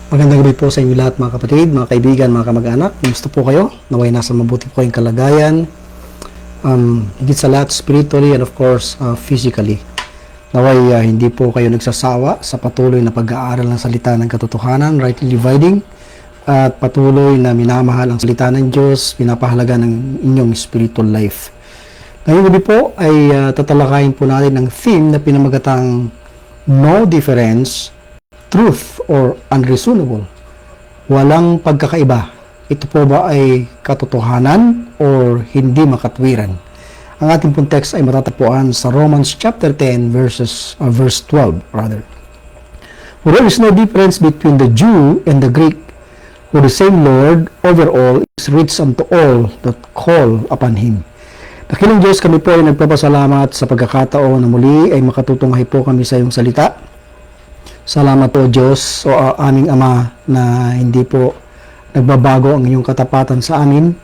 Magandang gabi po sa inyo lahat mga kapatid, mga kaibigan, mga kamag-anak. Kumusta po kayo? Naway nasa mabuti po kayong kalagayan. Higit sa lahat, spiritually and of course, physically. Naway hindi po kayo nagsasawa sa patuloy na pag-aaral ng salita ng katotohanan, rightly dividing, at patuloy na minamahal ang salita ng Diyos, pinapahalaga ng inyong spiritual life. Ngayong gabi po ay tatalakayin po natin ang theme na pinamagatang No Difference, Truth or Unreasonable. Walang pagkakaiba. Ito po ba ay katotohanan or hindi makatwiran? Ang ating pong text ay matatagpuan sa Romans chapter 10 verse 12 rather. For there is no difference between the Jew and the Greek, for the same Lord over all is rich unto all that call upon Him. Dakilang Diyos, kami po ay nagpapasalamat sa pagkakataon na muli ay makatutunghay po kami sa iyong salita. Salamat po Diyos o aming Ama na hindi po nagbabago ang iyong katapatan sa amin.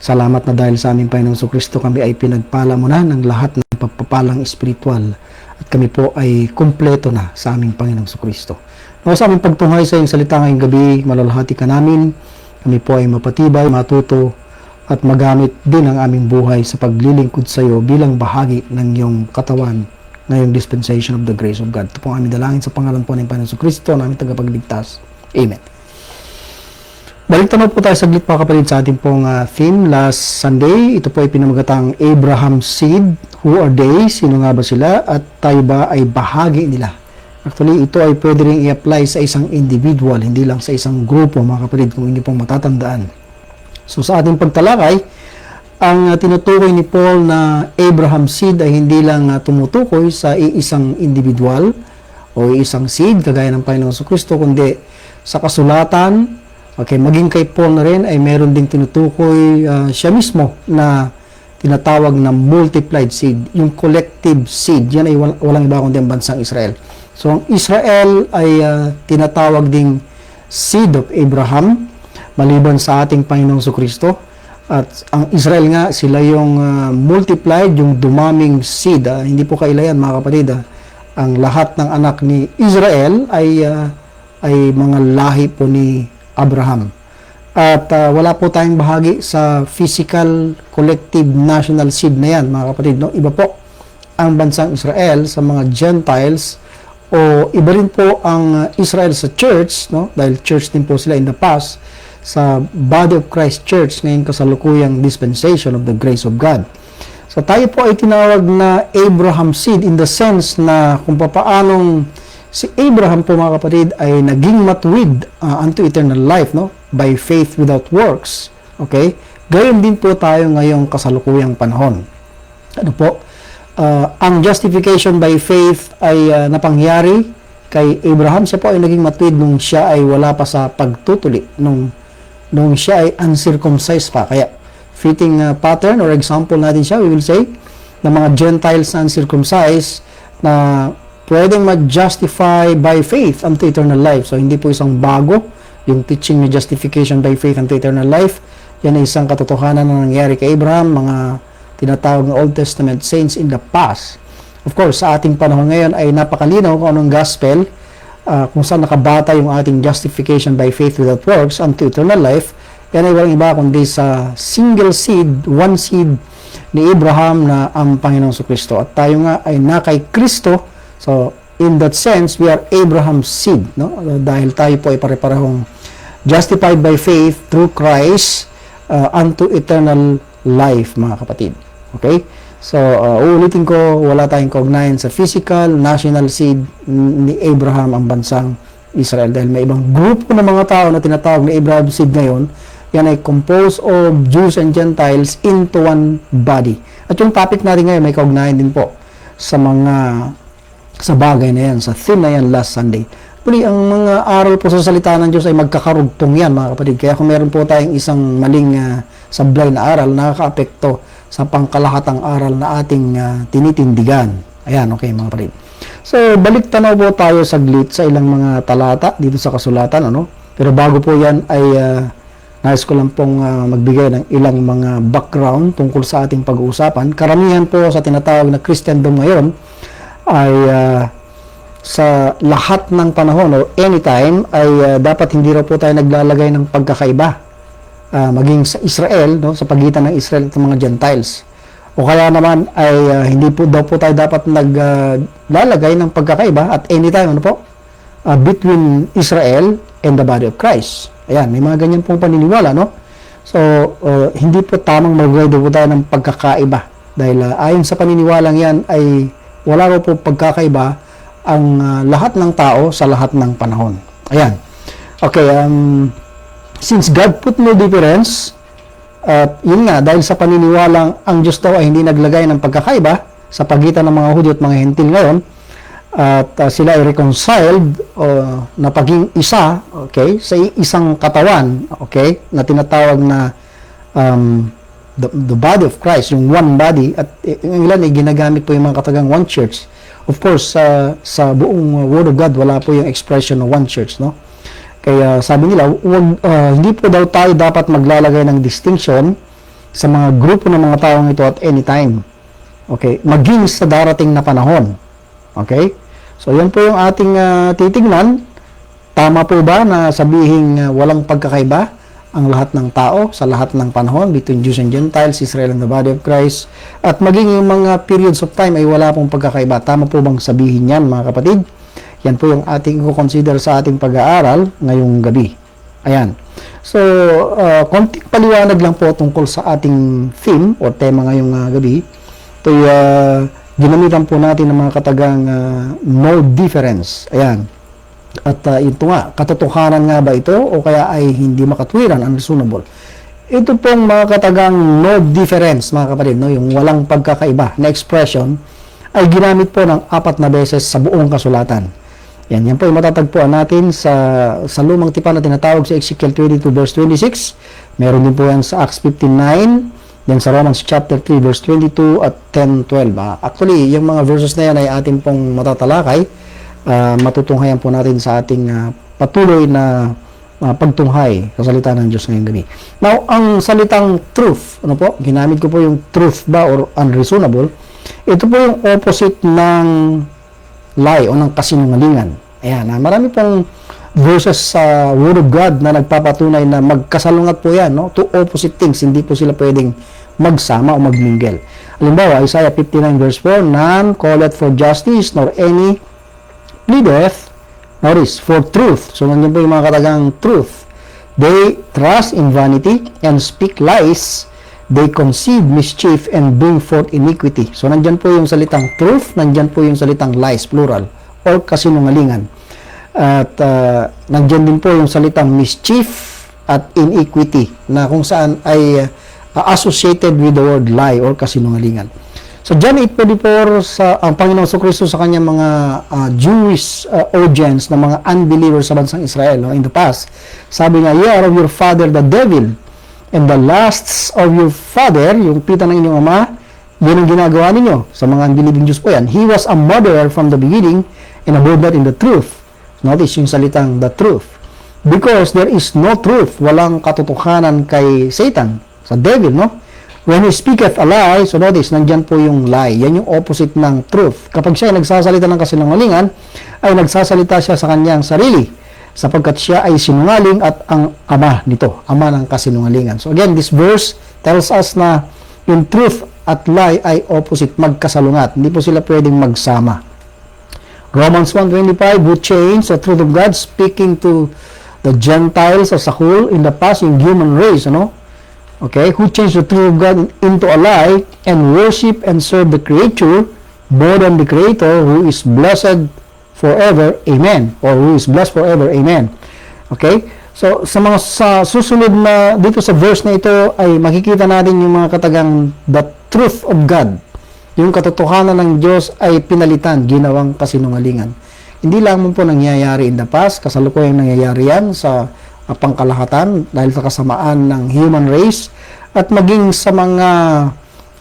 Salamat na dahil sa aming Panginoong Kristo kami ay pinagpala mo na ng lahat ng pagpapalang espiritual at kami po ay kumpleto na sa aming Panginoong Kristo. Nawa sa aming pagtunghay sa iyong salita ngayong gabi, malalahati ka namin. Kami po ay mapatibay, matuto at magamit din ang aming buhay sa paglilingkod sa iyo bilang bahagi ng iyong katawan ngayong dispensation of the grace of God. Ito po ang aming dalangin sa pangalan po ng Panginoon Kristo na aming tagapagligtas. Amen. Balik naman po tayo saglit mga kapatid sa ating pong theme last Sunday. Ito po ay pinamagatang Abraham's seed. Who are they? Sino nga ba sila? At tayo ba ay bahagi nila? Actually, ito ay pwede rin i-apply sa isang individual, hindi lang sa isang grupo mga kapatid kung hindi pong matatandaan. So sa ating pagtalakay, ang tinutukoy ni Paul na Abraham's seed ay hindi lang tumutukoy sa isang individual o isang seed kagaya ng Panginoon Kristo, kundi sa kasulatan. Okay, maging kay Paul na rin ay meron ding tinutukoy siya mismo na tinatawag na multiplied seed, yung collective seed. Yan ay walang iba kundi ang bansang Israel. So ang Israel ay tinatawag ding seed of Abraham maliban sa ating Panginoong Kristo. At ang Israel nga, sila yung multiplied, yung dumaming seed. Hindi po kailayan mga kapatid. Ang lahat ng anak ni Israel ay mga lahi po ni Abraham. At wala po tayong bahagi sa physical, collective, national seed na yan mga kapatid. No? Iba po ang bansang Israel sa mga Gentiles o iba rin po ang Israel sa church, no? Dahil church din po sila in the past, sa body of Christ Church ngayong kasalukuyang dispensation of the grace of God. So tayo po ay tinawag na Abraham seed in the sense na kung paanong si Abraham po mga kapatid ay naging matuwid unto eternal life, no? By faith without works. Okay? Gayon din po tayo ngayong kasalukuyang panahon. Ano po? Ang justification by faith ay napangyari kay Abraham. Siya po ay naging matuwid nung siya ay wala pa sa pagtutuli, nung siya ay uncircumcised pa. Kaya fitting pattern or example natin siya, we will say, ng mga Gentiles na uncircumcised na pwedeng mag-justify by faith unto eternal life. So hindi po isang bago yung teaching na justification by faith unto eternal life. Yan ay isang katotohanan na nangyari kay Abraham, mga tinatawag na Old Testament saints in the past. Of course, sa ating panahon ngayon ay napakalinaw kung anong gospel, kung saan nakabata yung ating justification by faith without works unto eternal life. Yan ay walang iba kundi sa single seed, one seed ni Abraham na ang Panginoong Kristo. At tayo nga ay na kay Kristo. So, in that sense, we are Abraham's seed. No? Dahil tayo po ay pare-parehong justified by faith through Christ unto eternal life, mga kapatid. Okay? So, uulitin ko, wala tayong kaugnayan sa physical, national seed ni Abraham ang bansang Israel. Dahil may ibang grupo ng mga tao na tinatawag na Abraham seed ngayon, yan ay composed of Jews and Gentiles into one body. At yung topic natin ngayon, may kaugnayan din po sa bagay na yan, sa theme na yan last Sunday. Muli, ang mga aral po sa salita ng Diyos ay magkakarugtong yan, mga kapatid. Kaya kung meron po tayong isang maling sablay na aral, nakaka-apekto sa pangkalahatang aral na ating tinitindigan. Ayan, okay mga kapatid. So, balik tanaw po tayo saglit sa ilang mga talata dito sa kasulatan. Pero bago po yan ay nais ko lang pong magbigay ng ilang mga background tungkol sa ating pag-uusapan. Karamihan po sa tinatawag na Christendom ngayon ay sa lahat ng panahon o anytime ay dapat hindi raw po tayo naglalagay ng pagkakaiba maging sa Israel, no, sa pagitan ng Israel at mga Gentiles. O kaya naman ay hindi po daw po tayo dapat naglalagay ng pagkakaiba at anytime ano po between Israel and the body of Christ. Ayan, may mga ganyan pong paniniwala, no? So, hindi po tamang maglagay po tayo ng pagkakaiba dahil ayon sa paniniwalang yan ay wala raw po pagkakaiba ang lahat ng tao sa lahat ng panahon. Ayan. Okay, since God put no difference, at yun nga, dahil sa paniniwalang ang Diyos daw ay hindi naglagay ng pagkakaiba sa pagitan ng mga Hudyo at mga Hentil ngayon, at sila ay reconciled na paging isa, okay, sa isang katawan, okay, na tinatawag na the body of Christ, yung one body, at yung ilan ay ginagamit po yung mga katagang one church. Of course, sa buong Word of God, wala po yung expression ng one church, no? Kaya sabi nila, hindi po daw tayo dapat maglalagay ng distinction sa mga grupo ng mga taong ito at anytime. Okay? Maging sa darating na panahon. Okay? So, yan po yung ating titignan. Tama po ba na sabihin walang pagkakaiba ang lahat ng tao sa lahat ng panahon between Jews and Gentiles, Israel and the body of Christ? At maging yung mga periods of time ay wala pong pagkakaiba. Tama po bang sabihin yan, mga kapatid? Yan po yung ating i-consider sa ating pag-aaral ngayong gabi. Ayan. So, konting paliwanag lang po tungkol sa ating theme o tema ngayong gabi. Ito ginamitan po natin ng mga katagang no difference. Ayan. At ito nga, katotohanan nga ba ito o kaya ay hindi makatwiran, unreasonable? Ito pong mga katagang no difference, mga kapatid, no? Yung walang pagkakaiba na expression ay ginamit po ng 4 na beses sa buong kasulatan. Yan po yung matatagpuan natin sa lumang tipan na tinatawag sa Ezekiel 22 verse 26. Meron din po yan sa Acts 15:9. Then sa Romans chapter 3 verse 22 at 10:12. Actually, yung mga verses na yan ay atin pong matatalakay. Matutunghayan po natin sa ating patuloy na pagtunghay sa salita ng Diyos ngayong gabi. Now, ang salitang truth, ano po? Ginamit ko po yung truth ba or unreasonable. Ito po yung opposite ng lie o ng kasinungalingan. Ayan, marami pong verses sa Word of God na nagpapatunay na magkasalungat po yan, no? Two opposite things, hindi po sila pwedeng magsama o magmingle. Halimbawa, Isaiah 59 verse 4, none calleth for justice, nor any pleadeth, notice, for truth. So, nandiyan po yung mga katagang truth. They trust in vanity and speak lies. They conceive mischief and bring forth iniquity. So, nandyan po yung salitang truth, nandyan po yung salitang lies, plural, or kasinungalingan. At nandyan din po yung salitang mischief at iniquity na kung saan ay associated with the word lie or kasinungalingan. So, John 8:44, ang Panginoon Kristo sa kanyang mga Jewish audience na mga unbelievers sa bansang Israel in the past, sabi nga, "Ye are of your father the devil, and the lusts of your father," yung pita ng inyong ama, yun ang ginagawa ninyo. Sa mga unbelieving Jews po yan. "He was a murderer from the beginning, and abode not in the truth." Notice yung salitang the truth. Because there is no truth. Walang katotohanan kay Satan, sa devil, no? When he speaketh a lie, so notice, nandyan po yung lie. Yan yung opposite ng truth. Kapag siya ay nagsasalita ng kasinungalingan, ay nagsasalita siya sa kanyang sarili, sapagkat siya ay sinungaling at ang ama nito, ama ng kasinungalingan. So again, this verse tells us na yung truth at lie ay opposite, magkasalungat. Hindi po sila pwedeng magsama. Romans 1:25, who changed the truth of God, speaking to the Gentiles as a whole in the past, in human race, ano? Okay, who changed the truth of God into a lie and worship and serve the creature more than the Creator, who is blessed forever, amen. Or who is blessed forever, amen. Okay? So, sa susunod na, dito sa verse na ito, ay makikita natin yung mga katagang the truth of God. Yung katotohanan ng Diyos ay pinalitan, ginawang kasinungalingan. Hindi lang po nangyayari in the past, kasalukuyang nangyayari yan sa pangkalahatan dahil sa kasamaan ng human race at maging sa mga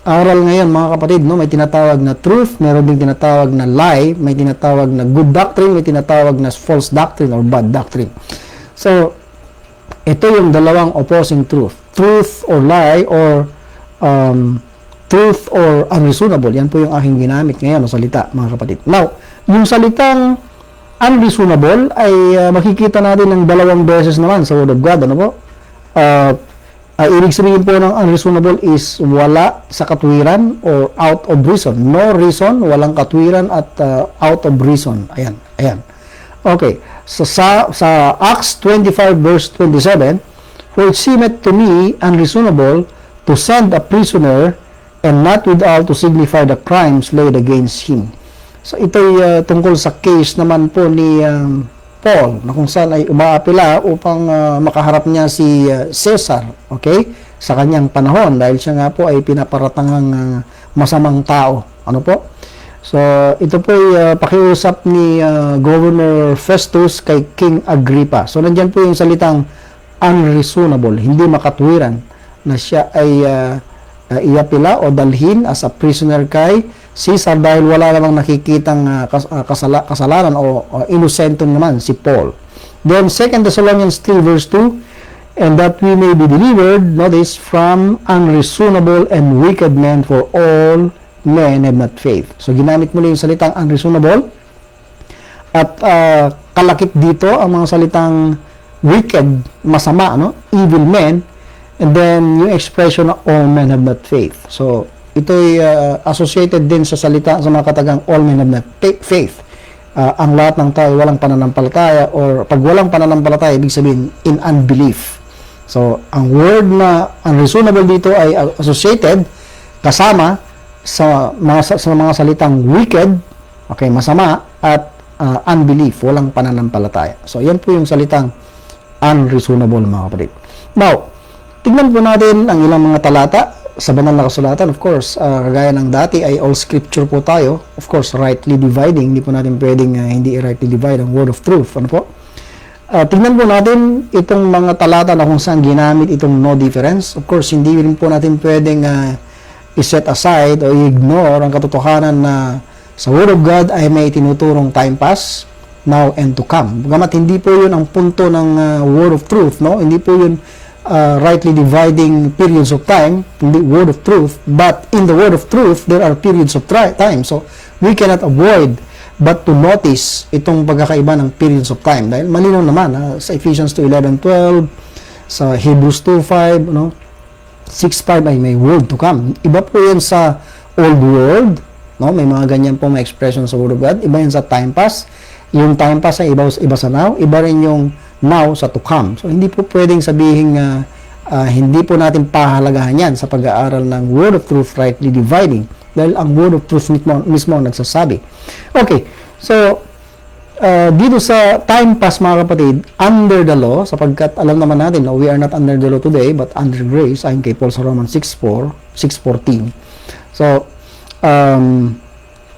aral ngayon, mga kapatid, no, may tinatawag na truth, meron ding tinatawag na lie, may tinatawag na good doctrine, may tinatawag na false doctrine or bad doctrine. So, ito yung dalawang opposing truth. Truth or lie or truth or unreasonable. Yan po yung aking ginamit ngayon na salita, mga kapatid. Now, yung salitang unreasonable ay makikita natin ng dalawang beses naman sa Word of God. Ano po? Ibig sabihin po ng unreasonable is wala sa katwiran or out of reason. No reason, walang katwiran at out of reason. Ayan, ayan. Okay. So sa Acts 25 verse 27, for it seemeth to me unreasonable to send a prisoner and not withal to signify the crimes laid against him. So ito'y tungkol sa case naman po ni Paul, na kung saan ay umaapila upang makaharap niya si Caesar, okay? Sa kanyang panahon, dahil siya nga po ay pinaparatangang masamang tao. Ano po? So, ito po ay pakiusap ni Governor Festus kay King Agrippa. So, nandyan po yung salitang unreasonable, hindi makatwiran, na siya ay iapila o dalhin as a prisoner kay Caesar dahil wala namang nakikitang kasalanan o inosentong naman si Paul. Then 2 Thessalonians 3 verse 2, and that we may be delivered, notice, from unreasonable and wicked men, for all men have not faith. So ginamit muli yung salitang unreasonable at kalakip dito ang mga salitang wicked, masama, no? Evil men, and then yung expression na all men have not faith. So ito'y associated din sa salita sa mga katagang all men have not faith. Ang lahat ng tao walang pananampalataya, or pag walang pananampalataya, ibig sabihin in unbelief. So, ang word na unreasonable dito ay associated kasama sa mga salitang wicked, okay, masama, at unbelief, walang pananampalataya. So, yan po yung salitang unreasonable, mga kapatid. Now, tignan po natin ang ilang mga talata sa banal na kasulatan. Of course, kagaya ng dati ay all scripture po tayo. Of course, rightly dividing. Hindi po natin pwedeng hindi rightly divide ang word of truth. Ano po? Tingnan po natin itong mga talata na kung saan ginamit itong no difference. Of course, hindi rin po natin pwedeng i-set aside o i-ignore ang katotohanan na sa Word of God ay may tinuturong time past, now, and to come. Bagamat hindi po yun ang punto ng Word of Truth, no? Hindi po yun rightly dividing periods of time in the word of truth, but in the word of truth there are periods of time, so we cannot avoid but to notice itong pagkakaiba ng periods of time, dahil malinaw naman sa Ephesians 2:11-12, sa Hebrews 2:5, no, 6:5 ay may word to come. Iba po yan sa old world, no, may mga ganyan po may expression sa word of God. Iba yan sa time past. Yung time past ay iba sa now, iba rin yung now sa to come. So, hindi po pwedeng sabihin hindi po natin pahalagahan yan sa pag-aaral ng Word of Truth, rightly dividing. Dahil ang Word of Truth mismo ang nagsasabi. Okay, so, dito sa time past, mga kapatid, under the law, sapagkat alam naman natin, no, we are not under the law today, but under grace, ayon kay Paul sa Romans 6:14. So,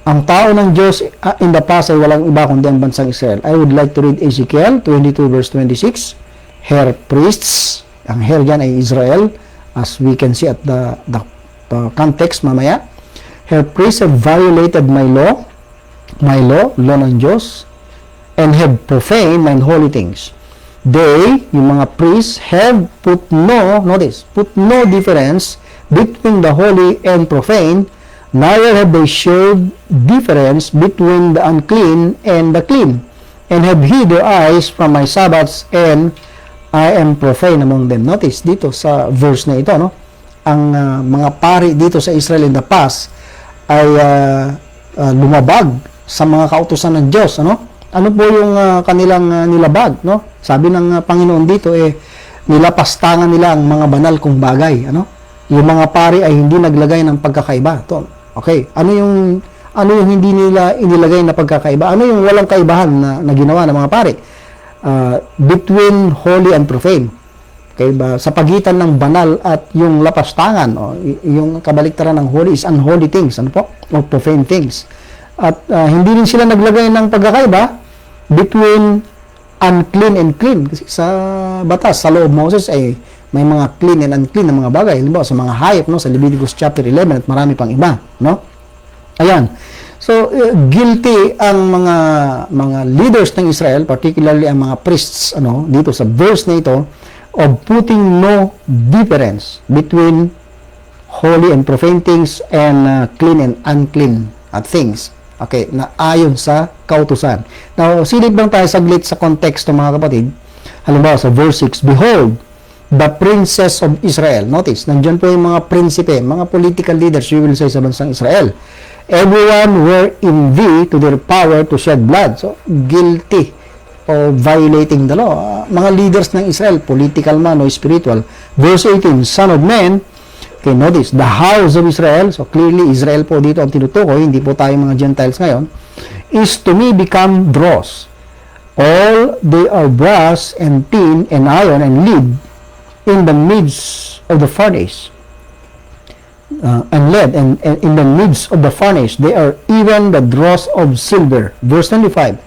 ang tao ng Diyos in the past ay walang iba kundi ang bansang Israel. I would like to read Ezekiel 22 verse 26. Her priests, ang her dyan ay Israel, as we can see at the context mamaya. Her priests have violated my law, law ng Diyos, and have profaned my holy things. They, yung mga priests, have put no difference between the holy and profane, neither have they showed difference between the unclean and the clean, and have hid their eyes from my Sabbaths, and I am profane among them. Notice dito sa verse na ito, no? Ang mga pari dito sa Israel in the past ay lumabag sa mga kautusan ng Diyos, ano? Ano po yung kanilang nilabag, no? Sabi ng Panginoon dito, nilapastangan nila ang mga banal kong bagay, ano? Yung mga pari ay hindi naglagay ng pagkakaiba. Okay, ano yung hindi nila inilagay na pagkakaiba? Ano yung walang kaibahan na ginawa ng mga pari? Between holy and profane. Okay, ba? Sa pagitan ng banal at yung lapastangan, yung kabaliktaran ng holy is unholy things, ano po? O profane things. At hindi rin sila naglagay ng pagkakaiba between unclean and clean. Kasi sa batas, sa law of Moses ay may mga clean and unclean na mga bagay. Halimbawa, sa mga hayop, no, sa Leviticus chapter 11 at marami pang iba, no? Ayan. So, guilty ang mga leaders ng Israel, particularly ang mga priests, ano, dito sa verse na ito, of putting no difference between holy and profane things and clean and unclean things. Okay, na ayon sa kautusan. Now, silip lang tayo saglit sa konteksto mga kapatid. Halimbawa sa verse 6, Behold, the princess of Israel. Notice, nandiyan po yung mga prinsipe, mga political leaders, you will say, sa bansang Israel. Everyone were in thee to their power to shed blood. So, guilty of violating the law. Mga leaders ng Israel, political man o spiritual. Verse 18, Son of man, okay, notice, the house of Israel, so clearly Israel po dito ang tinutukoy, hindi po tayo mga Gentiles ngayon, is to me become dross. All they are brass and tin and iron and lead in the midst of the furnace. And lead, and in the midst of the furnace, they are even the dross of silver. Verse 25,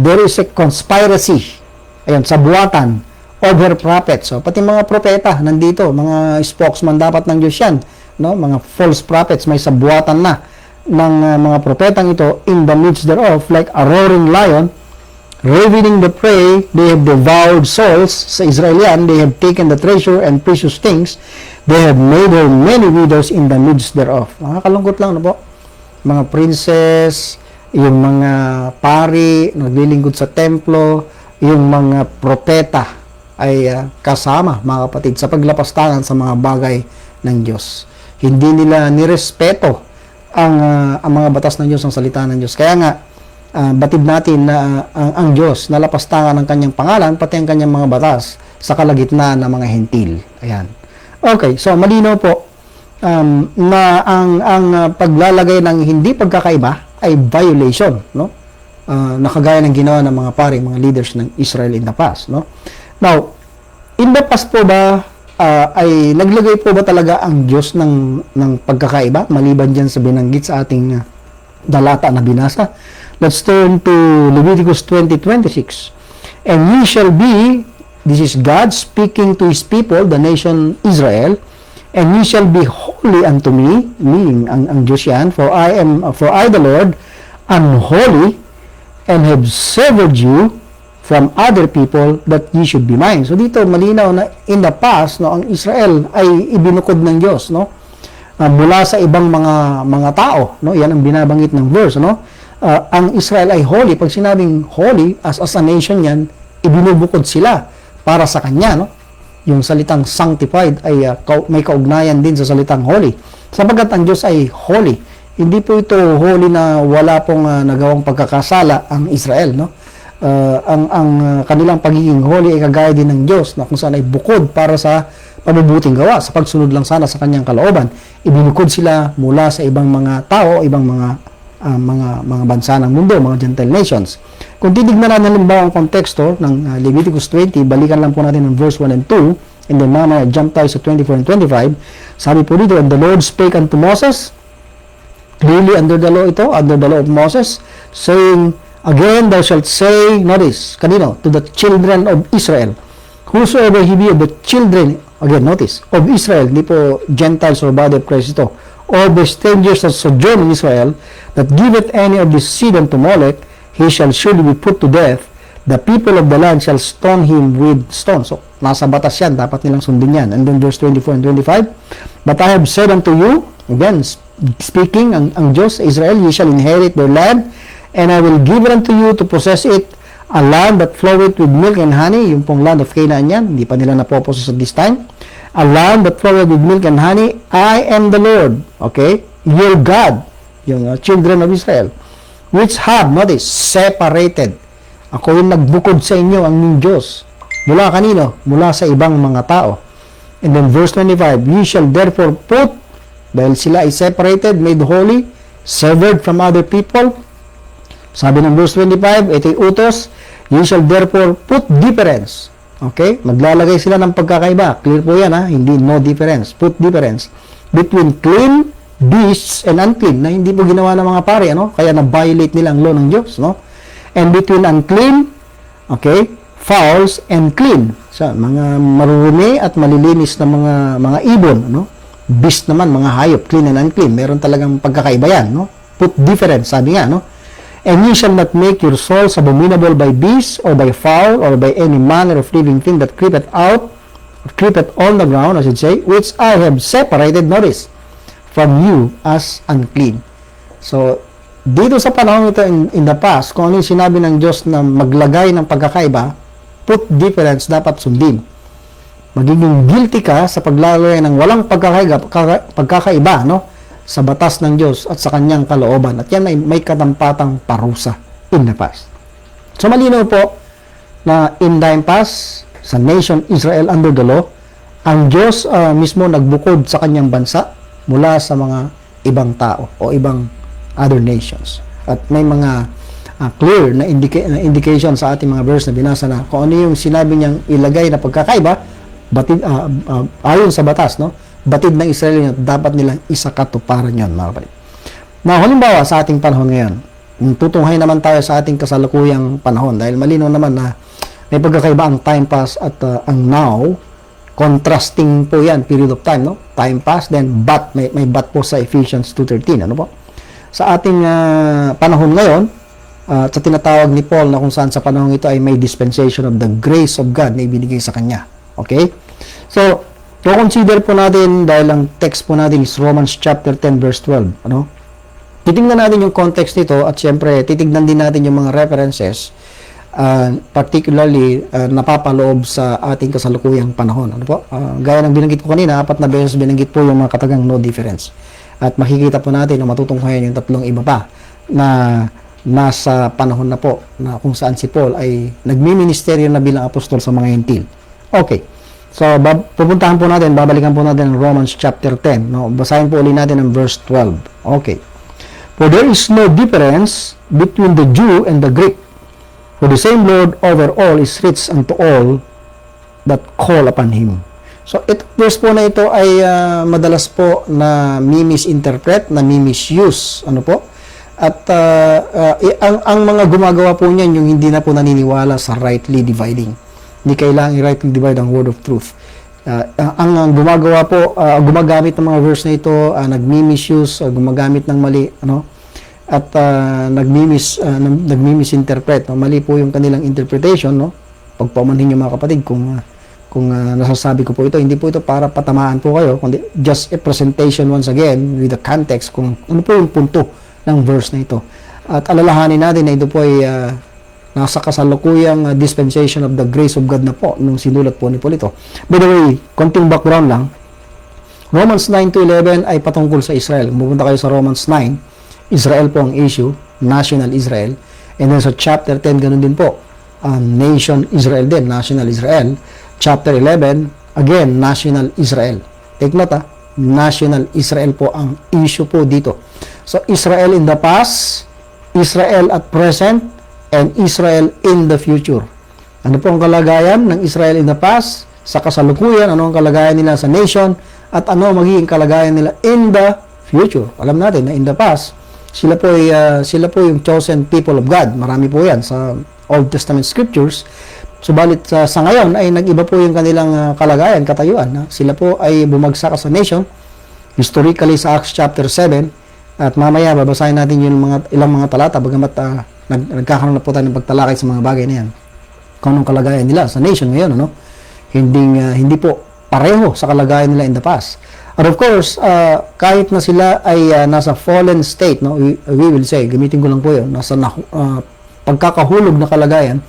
there is a conspiracy, ayan, sa buwatan, over prophets. So, pati mga propeta nandito, mga spokesman dapat ng Diyos yan, no? Mga false prophets, may sabuatan na ng mga propetang ito, in the midst thereof, like a roaring lion, ravening the prey, they have devoured souls. Sa Israelian, they have taken the treasure and precious things, they have made her many widows in the midst thereof. Nakakalungkot lang, no po? Mga princess, yung mga pari, naglilingkod sa templo, yung mga propeta, ay kasama, mga kapatid, sa paglapastangan sa mga bagay ng Diyos. Hindi nila nirespeto ang mga batas ng Diyos, ang salita ng Diyos. Kaya nga, batid natin na ang Diyos nalapastangan ang kanyang pangalan, pati ang kanyang mga batas sa kalagitnaan ng mga hentil. Ayan. Okay, so malinaw po na ang paglalagay ng hindi pagkakaiba ay violation, no? Nakagaya ng ginawa ng mga pari, mga leaders ng Israel in the past, no? Now, in the past po ba, ay naglagay po ba talaga ang Diyos ng pagkakaiba, maliban dyan sa binanggit sa ating dalata na binasa? Let's turn to Leviticus 20:26. And ye shall be, this is God speaking to His people, the nation Israel, and ye shall be holy unto me, meaning ang Diyos yan, for I the Lord, unholy, and have severed you from other people that ye should be mine. So dito malinaw na in the past, no, ang Israel ay ibinukod ng Diyos, no, mula sa ibang mga tao, no. Yan ang binabanggit ng verse, no. Ang Israel ay holy. Pag sinabing holy as a nation yan, ibinubukod sila para sa kanya, no. Yung salitang sanctified ay may kaugnayan din sa salitang holy. Sapagkat ang Diyos ay holy. Hindi po ito holy na wala pong nagawang pagkakasala ang Israel, no. Ang kanilang pagiging holy ay kagaya din ng Diyos, na kung saan ay bukod para sa mabubuting gawa, sa pagsunod lang sana sa kanyang kalooban. Ibinukod sila mula sa ibang mga tao, ibang mga bansa ng mundo, mga Gentile nations. Kung titignan natin halimbawa ang konteksto ng Leviticus 20, balikan lang po natin ng verse 1 and 2, and then mamaya jump tayo sa 24 and 25. Sabi po dito, and the Lord spake unto Moses, clearly under the law ito, under the law of Moses, saying, Again, thou shalt say, notice, kanino? To the children of Israel. Whosoever he be of the children, again, notice, of Israel, hindi po Gentiles or body of Christ ito, or the strangers that sojourn in Israel, that giveth any of this seed unto Molech, he shall surely be put to death. The people of the land shall stone him with stones. So, nasa batas yan, dapat nilang sundin yan. And then verse 24 and 25, But I have said unto you, again, speaking, ang Diyos, Israel, ye shall inherit their land, and I will give it unto you to possess it, a land that floweth with milk and honey. Yung pong land of Canaan yan, hindi pa nila napopossess at this time. A land that floweth with milk and honey, I am the Lord, okay, your God, yung children of Israel, which have, notice, separated. Ako yung nagbukod sa inyo, ang inyong Diyos. Mula kanino? Mula sa ibang mga tao. And then verse 25, ye shall therefore put, dahil sila ay separated, made holy, severed from other people. Sabi ng verse 25, ito'y utos, ye shall therefore put difference. Okay? Maglalagay sila ng pagkakaiba. Clear po yan, ha? Hindi no difference. Put difference between clean beasts and unclean, na hindi po ginawa ng mga pare, ano? Kaya na-violate nila ang law ng Diyos, no? And between unclean, okay, fowls and clean. So, mga marurumi at malilinis na mga ibon, no? Beast naman, mga hayop, clean and unclean. Meron talagang pagkakaiba yan, no? Put difference, sabi nga, no? And ye shall not make your souls abominable by beasts, or by fowl, or by any manner of living thing that creepeth out, or creepeth on the ground, I should say, which I have separated, notice, from you as unclean. So, dito sa panahon ito in the past, kung ano yung sinabi ng Diyos na maglagay ng pagkakaiba, put difference, dapat sundin. Magiging guilty ka sa paglalagay ng walang pagkakaiba, no? Sa batas ng Diyos at sa kanyang kalooban. At yan ay may katampatang parusa in the past. So malinaw po na in time past, sa nation Israel under the law, ang Diyos mismo nagbukod sa kanyang bansa mula sa mga ibang tao o ibang other nations. At may mga clear na indication sa ating mga verse na binasa na kung ano yung sinabi niyang ilagay na pagkakaiba, batid, ayon sa batas, no? Batid ng Israel yun, dapat nilang isakatuparan yun, mga kapatid. Na halimbawa sa ating panahon ngayon, tutunghay naman tayo sa ating kasalukuyang panahon dahil malinaw naman na may pagkakaiba ang time pass at ang now. Contrasting po yan, period of time, no? Time pass, then but, may but po sa Ephesians 2:13, ano po? Sa ating panahon ngayon, sa tinatawag ni Paul na kung saan sa panahon ito ay may dispensation of the grace of God na ibinigay sa kanya. Okay? So, consider po natin, dahil ang text po natin is Romans chapter 10 verse 12, ano? Titingnan natin yung context nito at syempre, titignan din natin yung mga references particularly napapaloob sa ating kasalukuyang panahon. Ano po? Gaya ng binanggit ko kanina, 4 na beses binanggit po yung mga katagang no difference. At makikita po natin na matutunghayan yung tatlong iba pa na nasa panahon na po na kung saan si Paul ay nagmi-ministeryo na bilang apostol sa mga Hentil. Okay. So, pupuntahan po natin, babalikan po natin ang Romans chapter 10. No? Basahin po ulit natin ang verse 12. Okay. For there is no difference between the Jew and the Greek. For the same Lord over all is rich unto all that call upon Him. So, ito, verse po na ito ay madalas po na mi-misinterpret, na mi-misuse. Ano po? At ang mga gumagawa po niyan, yung hindi na po naniniwala sa rightly dividing. Hindi kailangan i-rightly divide ang word of truth. Ang gumagawa po, gumagamit ng mga verse na ito, nagmi-misuse, gumagamit ng mali, ano? At nagmi-misinterpret, no? Mali po yung kanilang interpretation, no? Pagpamanhin niyo mga kapatid kung nasasabi ko po ito, hindi po ito para patamaan po kayo, kundi just a presentation once again with the context kung ano po yung punto ng verse na ito. At alalahanin natin na ito po ay nasa kasalukuyang dispensation of the grace of God na po nung sinulat po ni Paul ito. By the way, konting background lang, Romans 9-11 ay patungkol sa Israel. Pupunta kayo sa Romans 9, Israel po ang issue, national Israel. And then sa chapter 10, ganun din po. Nation Israel din, national Israel. Chapter 11, again, national Israel. Take note, national Israel po ang issue po dito. So, Israel in the past, Israel at present, and Israel in the future. Ano po ang kalagayan ng Israel in the past? Sa kasalukuyan, ano ang kalagayan nila sa nation? At ano magiging kalagayan nila in the future? Alam natin na in the past, sila po yung chosen people of God. Marami po yan sa Old Testament scriptures. Subalit sa ngayon ay nag-iba po yung kanilang kalagayan, katayuan. Sila po ay bumagsak sa nation. Historically sa Acts chapter 7. At mamaya babasahin natin yung ilang mga talata bagamat nagkakaroon na po tayo ng pagtalakay sa mga bagay na yan. Kung anong kalagayan nila sa nation ngayon, ano? Hindi po pareho sa kalagayan nila in the past. But of course, kahit na sila ay nasa fallen state, no, we will say, gamitin ko lang po yun, nasa pagkakahulog na kalagayan.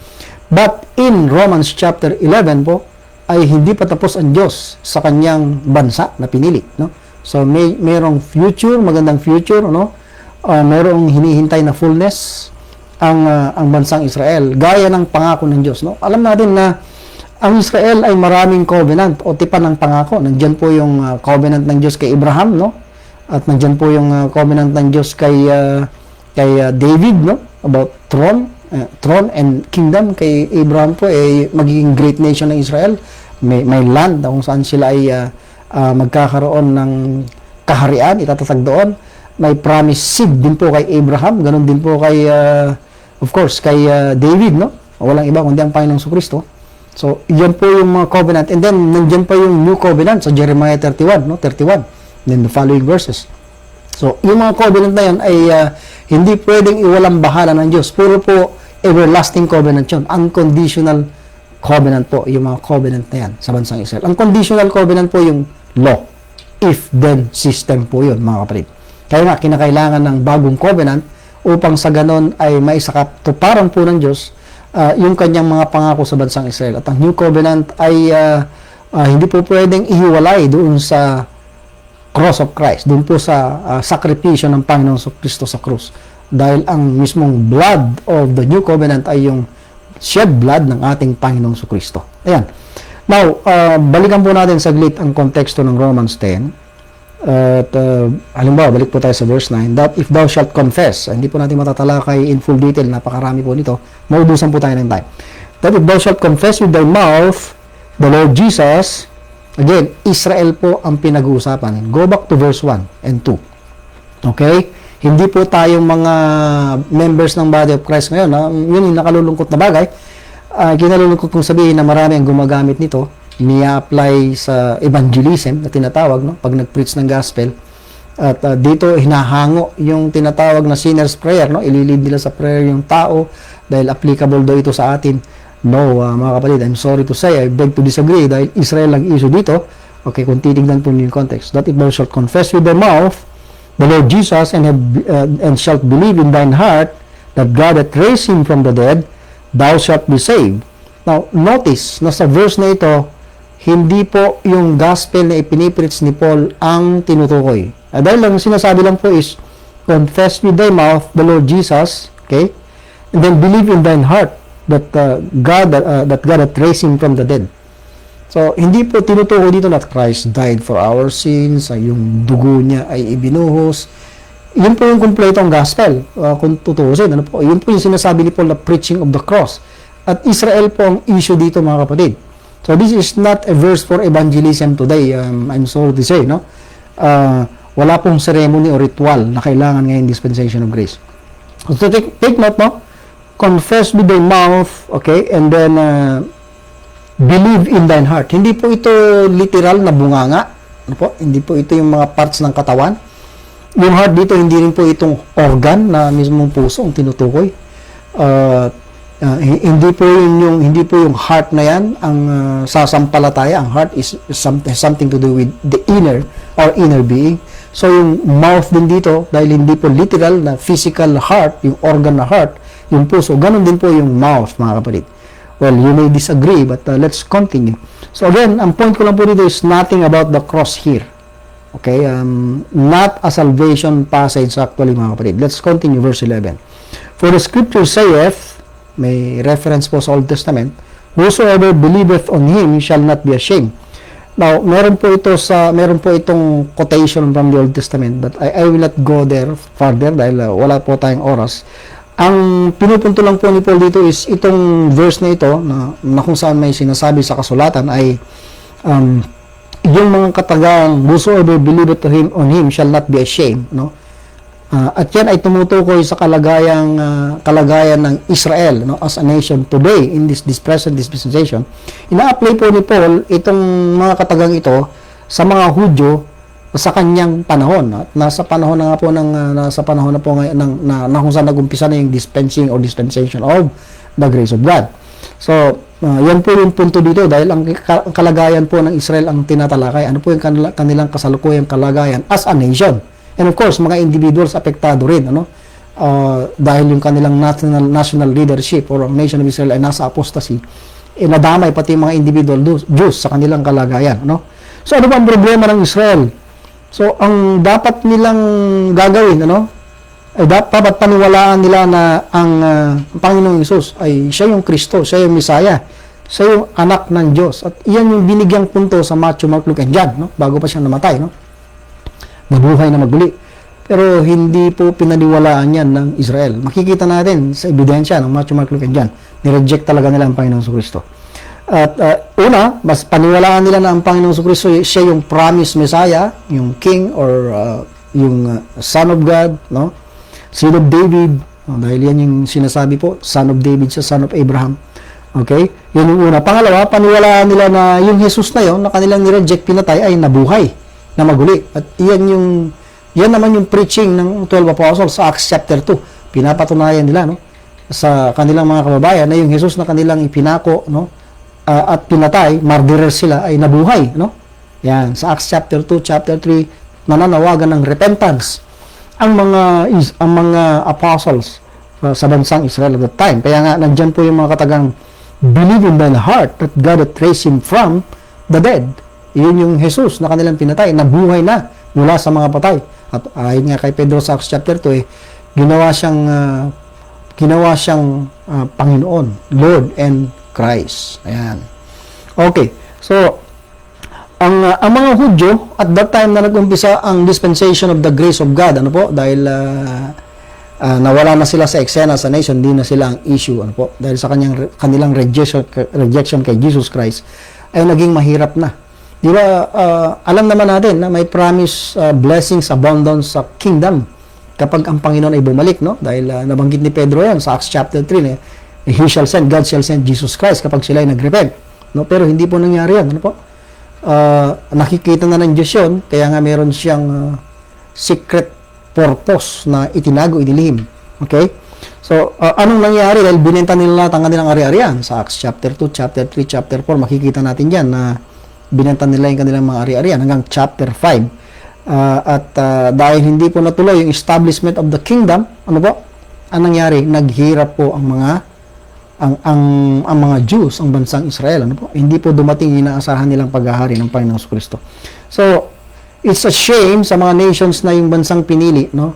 But in Romans chapter 11 po, ay hindi pa tapos ang Diyos sa kanyang bansa na pinili. No? So, mayroong future, magandang future, no? Mayroong hinihintay na fullness ang bansang Israel, gaya ng pangako ng Diyos. No? Alam natin na ang Israel ay maraming covenant o tipan ng pangako. Nandiyan po yung covenant ng Diyos kay Abraham, no? At nandiyan po yung covenant ng Diyos kay David, no? About throne and kingdom. Kay Abraham po magiging great nation ng Israel. May land kung saan sila ay magkakaroon ng kaharian, itatatag doon. May promise seed din po kay Abraham, ganun din po kay of course kay David, no? Walang iba kundi ang Panginoong Kristo. So, yan po yung mga covenant. And then, nandiyan pa yung new covenant sa Jeremiah 31, no? 31. And then the following verses. So, yung mga covenant na yan ay hindi pwedeng iwalang bahala ng Diyos. Puro po everlasting covenant yun. Unconditional covenant po, yung mga covenant na yan sa bansang Israel. Ang conditional covenant po yung law. If-then system po yun, mga kapatid. Kaya nga, kinakailangan ng bagong covenant upang sa ganon ay maisakatuparan po ng Diyos yung kanyang mga pangako sa bansang Israel. At ang New Covenant ay hindi po pwedeng ihiwalay doon sa cross of Christ, doon po sa sakripisyo ng Panginoon Kristo sa krus. Dahil ang mismong blood of the New Covenant ay yung shed blood ng ating Panginoong Kristo. Ayan. Now, balikan po natin saglit ang konteksto ng Romans 10. At halimbawa, balik po tayo sa verse 9, that if thou shalt confess, hindi po natin matatalakay in full detail, napakarami po nito, maubusan po tayo ng time. That if thou shalt confess with thy mouth the Lord Jesus, again, Israel po ang pinag-uusapan. Go back to verse 1 and 2. Okay? Hindi po tayong mga members ng body of Christ ngayon. Yun yung nakalulungkot na bagay. Kinalulungkot kong sabihin na marami ang gumagamit nito, ini-apply sa evangelism na tinatawag, no? Pag nag-preach ng gospel. At dito hinahango yung tinatawag na sinner's prayer, no? Ililid nila sa prayer yung tao dahil applicable daw ito sa atin. No, mga kapatid, I'm sorry to say, I beg to disagree dahil Israel ang issue dito. Okay, kung titignan po yung context. That if thou shalt confess with thy mouth the Lord Jesus and shalt believe in thine heart that God hath raised him from the dead, thou shalt be saved. Now, notice, na sa verse na ito, hindi po yung gospel na ipinipreach ni Paul ang tinutukoy. Dahil lang sinasabi lang po is, confess with thy mouth the Lord Jesus, okay? And then believe in thine heart that God hath raised him from the dead. So, hindi po tinutukoy dito that Christ died for our sins, yung dugo niya ay ibinuhos. Yun po yung kumpletong gospel, kung tutuusin. Ano po? Yun po yung sinasabi ni Paul na preaching of the cross. At Israel po ang issue dito, mga kapatid. So, this is not a verse for evangelism today. I'm sorry to say, no? Wala pong ceremony or ritual na kailangan ngayon dispensation of grace. So, take note, no? Confess with thy mouth, okay? And then, believe in thine heart. Hindi po ito literal na bunganga. Ano po? Hindi po ito yung mga parts ng katawan. Yung heart dito, hindi rin po itong organ na mismong puso ang tinutukoy. Hindi po yung heart na yan ang sasampalataya. Ang heart is something to do with the inner or inner being. So yung mouth din dito, dahil hindi po literal na physical heart, yung organ na heart, yung puso, ganun din po yung mouth, mga kapatid. Well, you may disagree, but let's continue. So again, ang point ko lang po dito is nothing about the cross here. Okay? Not a salvation passage actually, mga kapatid. Let's continue, verse 11. For the scripture saith, may reference po sa Old Testament, whosoever believeth on him shall not be ashamed. Now, meron po itong quotation from the Old Testament, but I will not go there further dahil wala po tayong oras. Ang pinupunto lang po ni Paul dito is itong verse na ito na kung saan may sinasabi sa kasulatan ay yung mga katagang whosoever believeth on him shall not be ashamed, no? At yan ay tumutukoy sa kalagayan ng Israel, no, as a nation today in this present dispensation. Ina-apply po ni Paul itong mga katagang ito sa mga Hudyo sa kanyang panahon. At nasa panahon na po ngayon na kung saan nag-umpisa na yung dispensation of the grace of God. So, yan po yung punto dito dahil ang kalagayan po ng Israel ang tinatalakay. Ano po yung kanilang kasalukuyang kalagayan as a nation. And of course, mga individuals apektado rin, ano? Dahil yung kanilang national leadership or ang nation of Israel ay nasa apostasy, nadamay pati yung mga individual Jews sa kanilang kalagayan, ano? So, ano ba ang problema ng Israel? So, ang dapat nilang gagawin, ano? Ay dapat paniwalaan nila na ang Panginoong Hesus ay siya yung Kristo, siya yung Messiah, siya yung anak ng Diyos. At iyan yung binigyang punto sa Matthew, Mark, Luke, and John, no? Bago pa siya namatay, no? Mabuhay na maguli. Pero hindi po pinaniwalaan yan ng Israel. Makikita natin sa ebidensya ng Matthew, Mark, Luke, and John. Nireject talaga nila ang Panginoong Kristo. At una, mas paniwalaan nila na ang Panginoong Kristo siya yung promised Messiah, yung King or yung Son of God, no? Son of David, dahil yan yung sinasabi po, Son of David siya, Son of Abraham. Okay? Yan yung una. Pangalawa, paniwalaan nila na yung Jesus na yon na kanilang nireject, pinatay, ay nabuhay, na maguli. At yan naman yung preaching ng 12 apostles sa Acts chapter 2. Pinapatunayan nila, no? Sa kanilang mga kababayan na yung Jesus na kanilang ipinako, no? At pinatay, murderer sila, ay nabuhay, no? Yan, sa Acts chapter 2, chapter 3, nananawagan ng repentance. ang mga apostles sa bansang Israel at that time. Kaya nga nandiyan po yung mga katagang believe in thine heart that God had raised him from the dead. Yun yung Jesus na kanilang pinatay, nabuhay na mula sa mga patay. At ayon nga kay Pedro sa Acts chapter 2, ginawa siyang Panginoon, Lord and Christ. Ayan. Okay. So, ang mga Hudyo at that time na nag-umpisa ang dispensation of the grace of God, ano po, dahil nawala na sila sa eksena sa nation, hindi na sila ang issue, ano po, dahil sa kanilang rejection kay Jesus Christ, ay naging mahirap na. Di ba, alam naman natin na may promise blessings, abundance sa kingdom kapag ang Panginoon ay bumalik, no? Dahil nabanggit ni Pedro yan sa Acts chapter 3, God shall send Jesus Christ kapag sila ay nag-repent, no? Pero hindi po nangyari yan, ano po? Nakikita na ng Diyos yun, kaya nga meron siyang secret purpose na itinago, inilihim. Okay? So, anong nangyari? Dahil binenta nila lahat ang kanilang ari-arian. Sa Acts chapter 2, chapter 3, chapter 4, makikita natin dyan na binenta nila yung kanilang mga ari-arian hanggang chapter 5. Dahil hindi po natuloy yung establishment of the kingdom, ano po? Anong nangyari? Naghirap po ang mga Jews, ang bansang Israel, ano po? Hindi po dumating yung inaasahan nilang paghahari ng Panginoong Kristo. So, it's a shame sa mga nations na yung bansang pinili, no?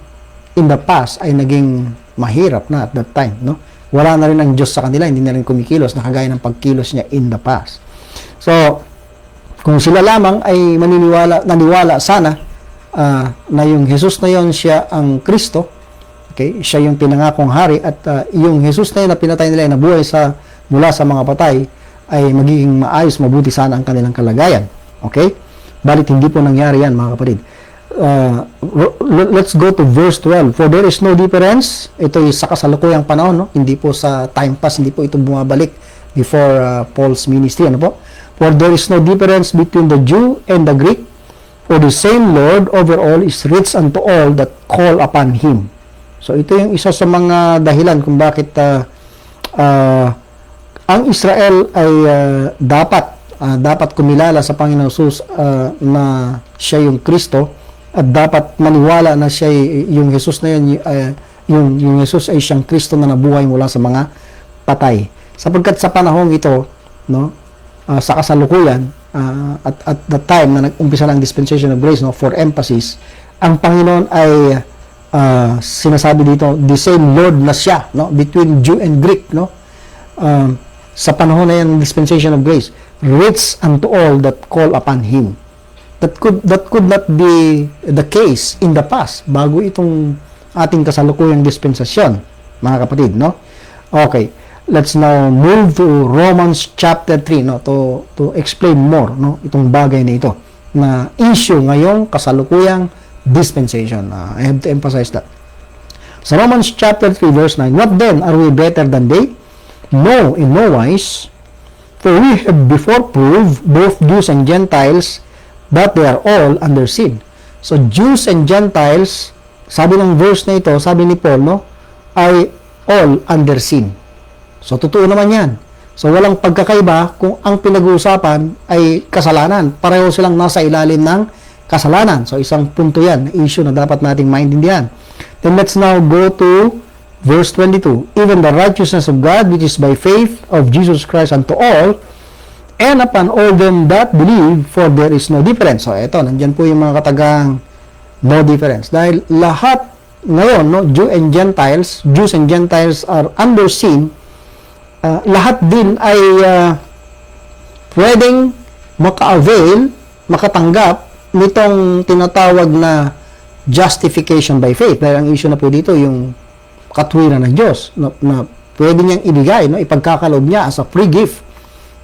In the past ay naging mahirap na at that time, no? Wala na rin ang Diyos sa kanila, hindi na rin kumikilos, nakagaya ng pagkilos niya in the past. So, kung sila lamang ay naniwala sana na yung Jesus na yon siya ang Kristo, okay, siya yung pinangakong hari at yung Jesus na yun na pinatay nila ay nabuhay mula sa mga patay ay magiging maayos, mabuti sana ang kanilang kalagayan. Okay? Balit hindi po nangyari yan, mga kapatid. Let's go to verse 12. For there is no difference. Ito ay sa kasalukuyang panahon, no? Hindi po sa time pass, hindi po ito bumabalik before Paul's ministry. Ano po? For there is no difference between the Jew and the Greek. For the same Lord over all is rich unto all that call upon Him. So, ito yung isa sa mga dahilan kung bakit ang Israel ay dapat kumilala sa Panginoon Jesus na siya yung Kristo at dapat maniwala na siya yung Jesus na yun, yung Jesus ay siyang Kristo na nabuhay mula sa mga patay. Sapagkat sa panahong ito, no, sa kasalukuyan, at the time na nag-umpisa ng dispensation of grace, no, for emphasis, ang Panginoon ay sinasabi dito, the same Lord na siya, no, between Jew and Greek, no, sa panahon na yan ng dispensation of grace, rich unto all that call upon Him. That could not be the case in the past, bago itong ating kasalukuyang dispensasyon, mga kapatid, no? Okay, let's now move to Romans chapter 3, no, to explain more, no, itong bagay na ito, na issue ngayong kasalukuyang dispensation. I have to emphasize that. So Romans chapter 3 verse 9, what then, are we better than they? No, in no wise. For we have before proved, both Jews and Gentiles, that they are all under sin. So Jews and Gentiles, sabi ng verse na ito, sabi ni Paul, no, ay all under sin. So totoo naman yan. So walang pagkakaiba kung ang pinag-uusapan ay kasalanan. Pareho silang nasa ilalim ng kasalanan. So isang punto yan, issue na dapat nating maintindihan. Then let's now go to verse 22. Even the righteousness of God, which is by faith of Jesus Christ unto all, and upon all them that believe, for there is no difference. So eto, nandyan po yung mga katagang no difference. Dahil lahat ngayon, no, Jews and Gentiles are under sin, lahat din ay pwedeng maka-avail, makatanggap nitong tinatawag na justification by faith. Dahil ang issue na po dito yung katwiran ng Diyos na pwede niyang ibigay, no, ipagkakaloob niya as a free gift.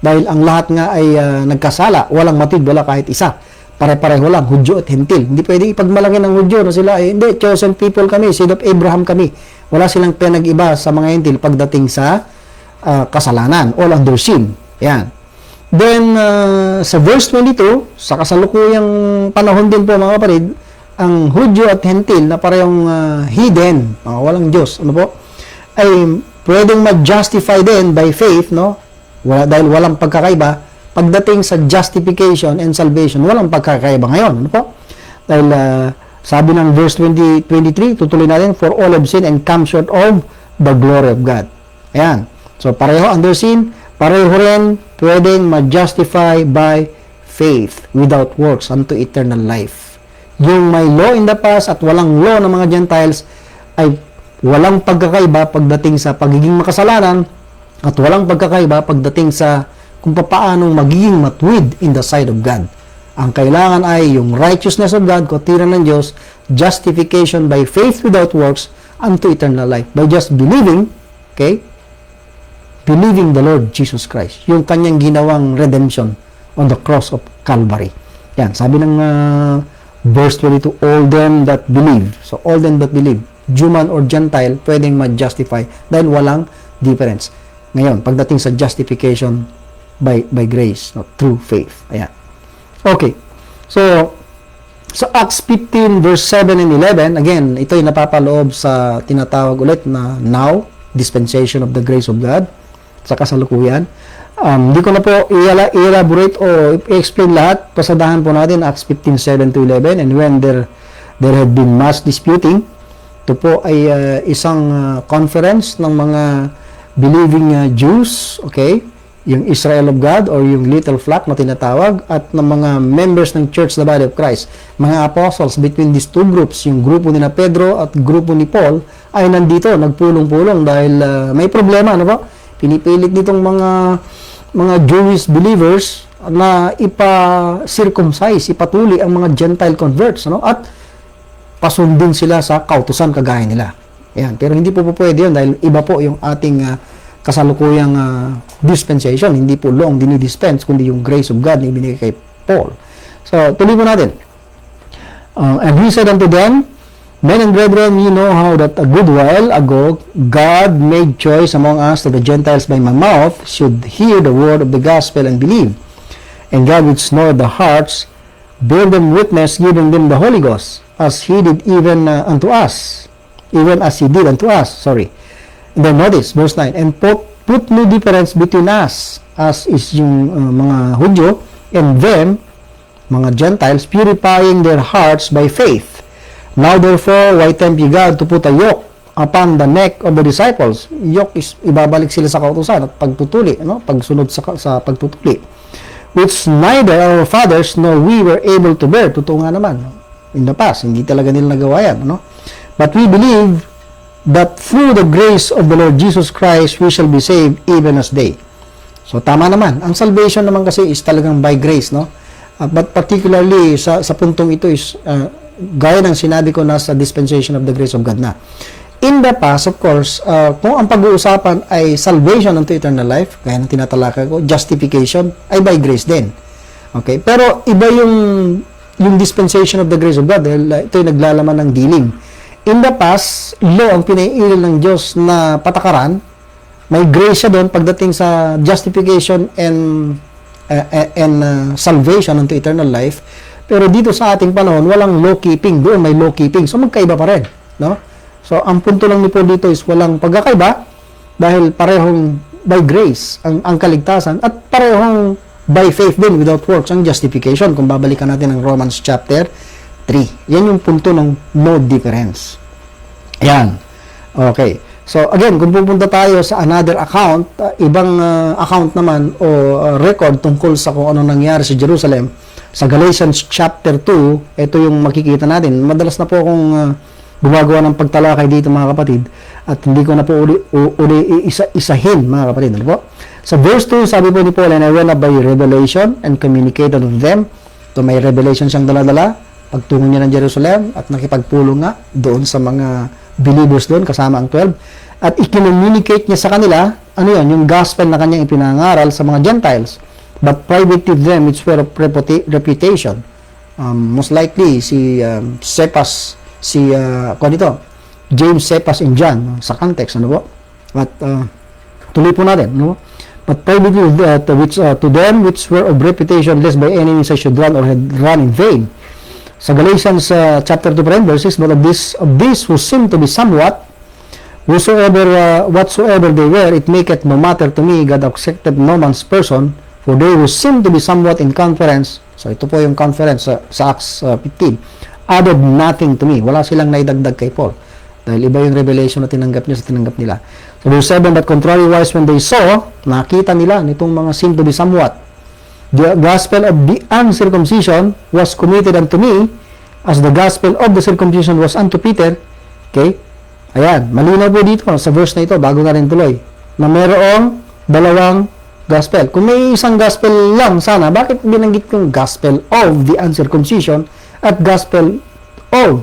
Dahil ang lahat nga ay nagkasala, walang matid, wala kahit isa. Pare-pareho lang, Hudyo at Hentil. Hindi pwede ipagmalaki ng Hudyo na sila, hindi, chosen people kami, seed of Abraham kami. Wala silang pinag-iba sa mga Hentil pagdating sa kasalanan, all under sin. Yan. Then, sa verse 22, sa kasalukuyang panahon din po mga kapatid, ang Hudyo at Hentil na parehong hidden, walang Diyos, ano po, ay pwedeng mag-justify din by faith, no? Dahil walang pagkakaiba, pagdating sa justification and salvation, walang pagkakaiba ngayon, ano po? Dahil Sabi ng verse 23, tutuloy natin, for all have sinned and come short of the glory of God. Ayan. So, pareho under sin, pareho rin pwedeng ma-justify by faith without works unto eternal life. Yung may law in the past at walang law ng mga Gentiles ay walang pagkakaiba pagdating sa pagiging makasalanan at walang pagkakaiba pagdating sa kung paano magiging matuwid in the sight of God. Ang kailangan ay yung righteousness of God, katiran ng Diyos, justification by faith without works unto eternal life. By just believing, okay? Believing the Lord Jesus Christ. Yung kanyang ginawang redemption on the cross of Calvary. Yan, sabi ng verse 22, all them that believe. So, all them that believe, Jew or Gentile, pwedeng ma-justify dahil walang difference. Ngayon, pagdating sa justification by grace, no, through faith. Ayan. Okay. So, sa Acts 15 verse 7 and 11, again, ito ay napapaloob sa tinatawag ulit na now, dispensation of the grace of God, sa kasalukuyan. Hindi ko na po i-elaborate o i-explain lahat. Pasadahan po natin Acts 15, 7 to 11, and when there had been mass disputing, ito po ay isang conference ng mga believing Jews, okay? Yung Israel of God or yung little flock na tinatawag, at ng mga members ng Church, the Body of Christ, mga apostles between these two groups, yung grupo ni Pedro at grupo ni Paul, ay nandito, nagpulong-pulong dahil may problema, ano po? Pinipilit ditong mga Jewish believers na ipa-circumcise, ipatuli ang mga Gentile converts, ano? At pasundin sila sa kautusan kagaya nila. Ayan. Pero hindi po pwede yun dahil iba po yung ating kasalukuyang dispensation. Hindi po law ang dinidispense, kundi yung grace of God na ibinigay kay Paul. So, tuloy po natin. And he said unto them, men and brethren, you know how that a good while ago God made choice among us that the Gentiles by my mouth should hear the word of the gospel and believe. And God which knoweth the hearts bear them witness, giving them the Holy Ghost, as he did even unto us. Even as he did unto us. Sorry. And then notice, verse 9, and put no difference between us, as is yung mga Hudyo, and them, mga Gentiles, purifying their hearts by faith. Now therefore, why tempt ye God to put a yoke upon the neck of the disciples? Yoke is ibabalik sila sa kautusan at pagtutuli, no? Pagsunod sa pagtutuli. Which neither our fathers nor we were able to bear. Totoo nga naman. In the past, hindi talaga nila nagawa yan, no? But we believe that through the grace of the Lord Jesus Christ, we shall be saved even as they. So, tama naman. Ang salvation naman kasi is talagang by grace, no? But particularly, sa puntong ito is, gaya ng sinabi ko, nasa dispensation of the grace of God na. In the past, of course, kung ang pag-uusapan ay salvation unto eternal life, gaya ng tinatalakay ko, justification, ay by grace din. Okay? Pero, iba yung dispensation of the grace of God, dahil ito yung naglalaman ng dealing. In the past, law ang pinairal ng Diyos na patakaran, may grace siya doon pagdating sa justification and salvation unto eternal life. Pero dito sa ating panahon, walang law keeping. Doon may law keeping. So, magkaiba pa rin. No? So, ang punto lang ni Paul dito is walang pagkakaiba dahil parehong by grace ang kaligtasan at parehong by faith din without works ang justification. Kung babalikan natin ang Romans chapter 3. Yan yung punto ng no difference. Yan. Okay. So, again, kung pupunta tayo sa another account, ibang account naman o record tungkol sa kung ano nangyari sa Jerusalem, sa Galatians chapter 2, ito yung makikita natin. Madalas na po akong gumagawa ng pagtalakay dito, mga kapatid, at hindi ko na po isahin, mga kapatid. Ano po? Sa verse 2, sabi po ni Paul, and I went up by revelation and communicated with them. So, may revelation siyang dala-dala pagtungo niya ng Jerusalem at nakipagpulong nga doon sa mga believers doon, kasama ang 12. At i-communicate niya sa kanila, ano yun, yung gospel na kanyang ipinangaral sa mga Gentiles. But private to them, it's for reputation. Most likely, si Cephas, James, Cephas, and John, sa context, ano po? At tuloy po natin, no? But privately to them which were of reputation, lest by any means I should run or had run in vain. Sa Galatians chapter 2 verses, but of this who seem to be somewhat, whatsoever they were, it maketh no matter to me, God accepted no man's person, for they who seem to be somewhat in conference. So ito po yung conference sa Acts 15. added nothing to me. Wala silang naidagdag kay Paul. Dahil iba yung revelation na tinanggap niya sa tinanggap nila. So verse 7, that contrariwise when they saw, nakita nila nitong mga seem to be somewhat, the gospel of the uncircumcision was committed unto me, as the gospel of the circumcision was unto Peter. Okay? Ayan, malinaw po dito sa verse na ito, bago na rin tuloy, na mayroong dalawang gospel. Kung may isang gospel lang sana, bakit binanggit kong gospel of the uncircumcision at gospel of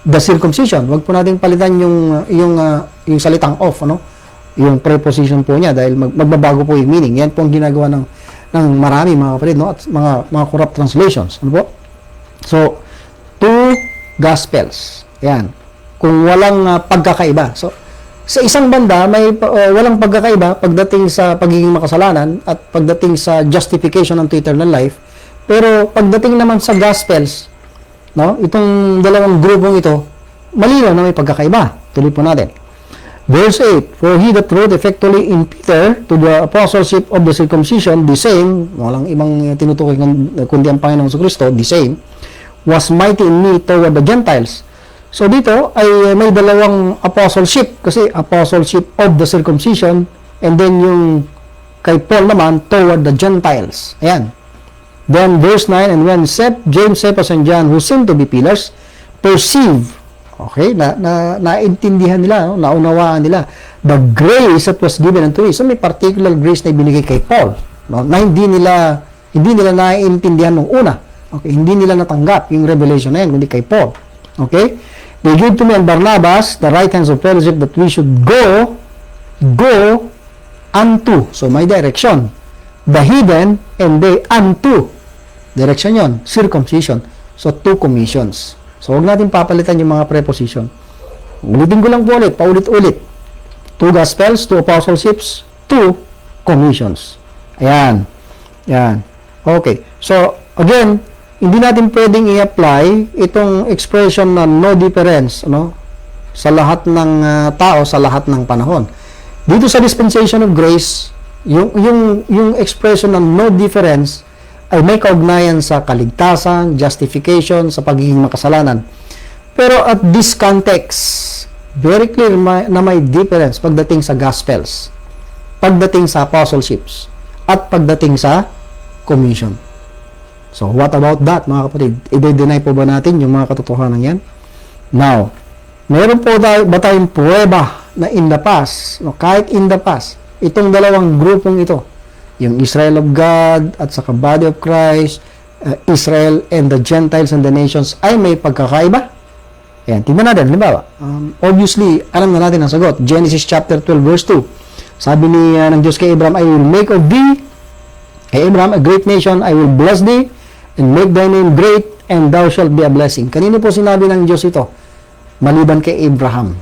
the circumcision? Wag po nating palitan yung salitang of, ano? Yung preposition po niya dahil magbabago po yung meaning. Yan po ang ginagawa ng marami mga kapatid, no? At mga corrupt translations. Ano po? So, two gospels. Yan. Kung walang pagkakaiba. So, sa isang banda, may walang pagkakaiba pagdating sa pagiging makasalanan at pagdating sa justification ng eternal life. Pero pagdating naman sa gospels, no, itong dalawang grupong ito, malinaw na may pagkakaiba. Tuloy po natin. Verse 8, for he that wrote effectually in Peter to the apostleship of the circumcision, the same, walang ibang tinutukoy kundi ang Panginoong Kristo, the same, was mighty in me toward the Gentiles. So dito ay may dalawang apostleship, kasi apostleship of the circumcision, and then yung kay Paul naman toward the Gentiles. Ayan. Then verse 9, and when James, Cephas, and John, who seemed to be pillars, perceive, okay, naintindihan nila, no? Naunawaan nila the grace that was given unto me. So may particular grace na ibinigay kay Paul, no? Na hindi nila naiintindihan nung una. Okay, hindi nila natanggap yung revelation na yan, kundi kay Paul. Okay? They gave to me and Barnabas the right hands of fellowship that we should go unto. So may direction. The heathen and they unto. Direction yon, circumcision. So two commissions. So, huwag natin papalitan yung mga preposition. Ulitin ko lang po ulit, paulit-ulit. Two gospels, two apostleships, two commissions. Ayan. Ayan. Okay. So, again, hindi natin pwedeng i-apply itong expression na no difference, ano, sa lahat ng tao, sa lahat ng panahon. Dito sa dispensation of grace, yung expression ng no difference ay may kaugnayan sa kaligtasan, justification, sa pagiging makasalanan. Pero at this context, very clear na may difference pagdating sa gospels, pagdating sa apostleships, at pagdating sa commission. So, what about that, mga kapatid? I-deny po ba natin yung mga katotohanan yan? Now, meron po ba tayong pruweba na in the past, no, kahit in the past, itong dalawang grupong ito, yung Israel of God at saka body of Christ, Israel and the Gentiles and the nations ay may pagkakaiba? Ayan, tingnan natin, halimbawa. Obviously, alam na natin ang sagot. Genesis chapter 12 verse 2. Sabi ng Diyos kay Abraham, I will make of thee, kay Abraham, a great nation, I will bless thee, and make thy name great, and thou shalt be a blessing. Kanino po sinabi ng Diyos ito? Maliban kay Abraham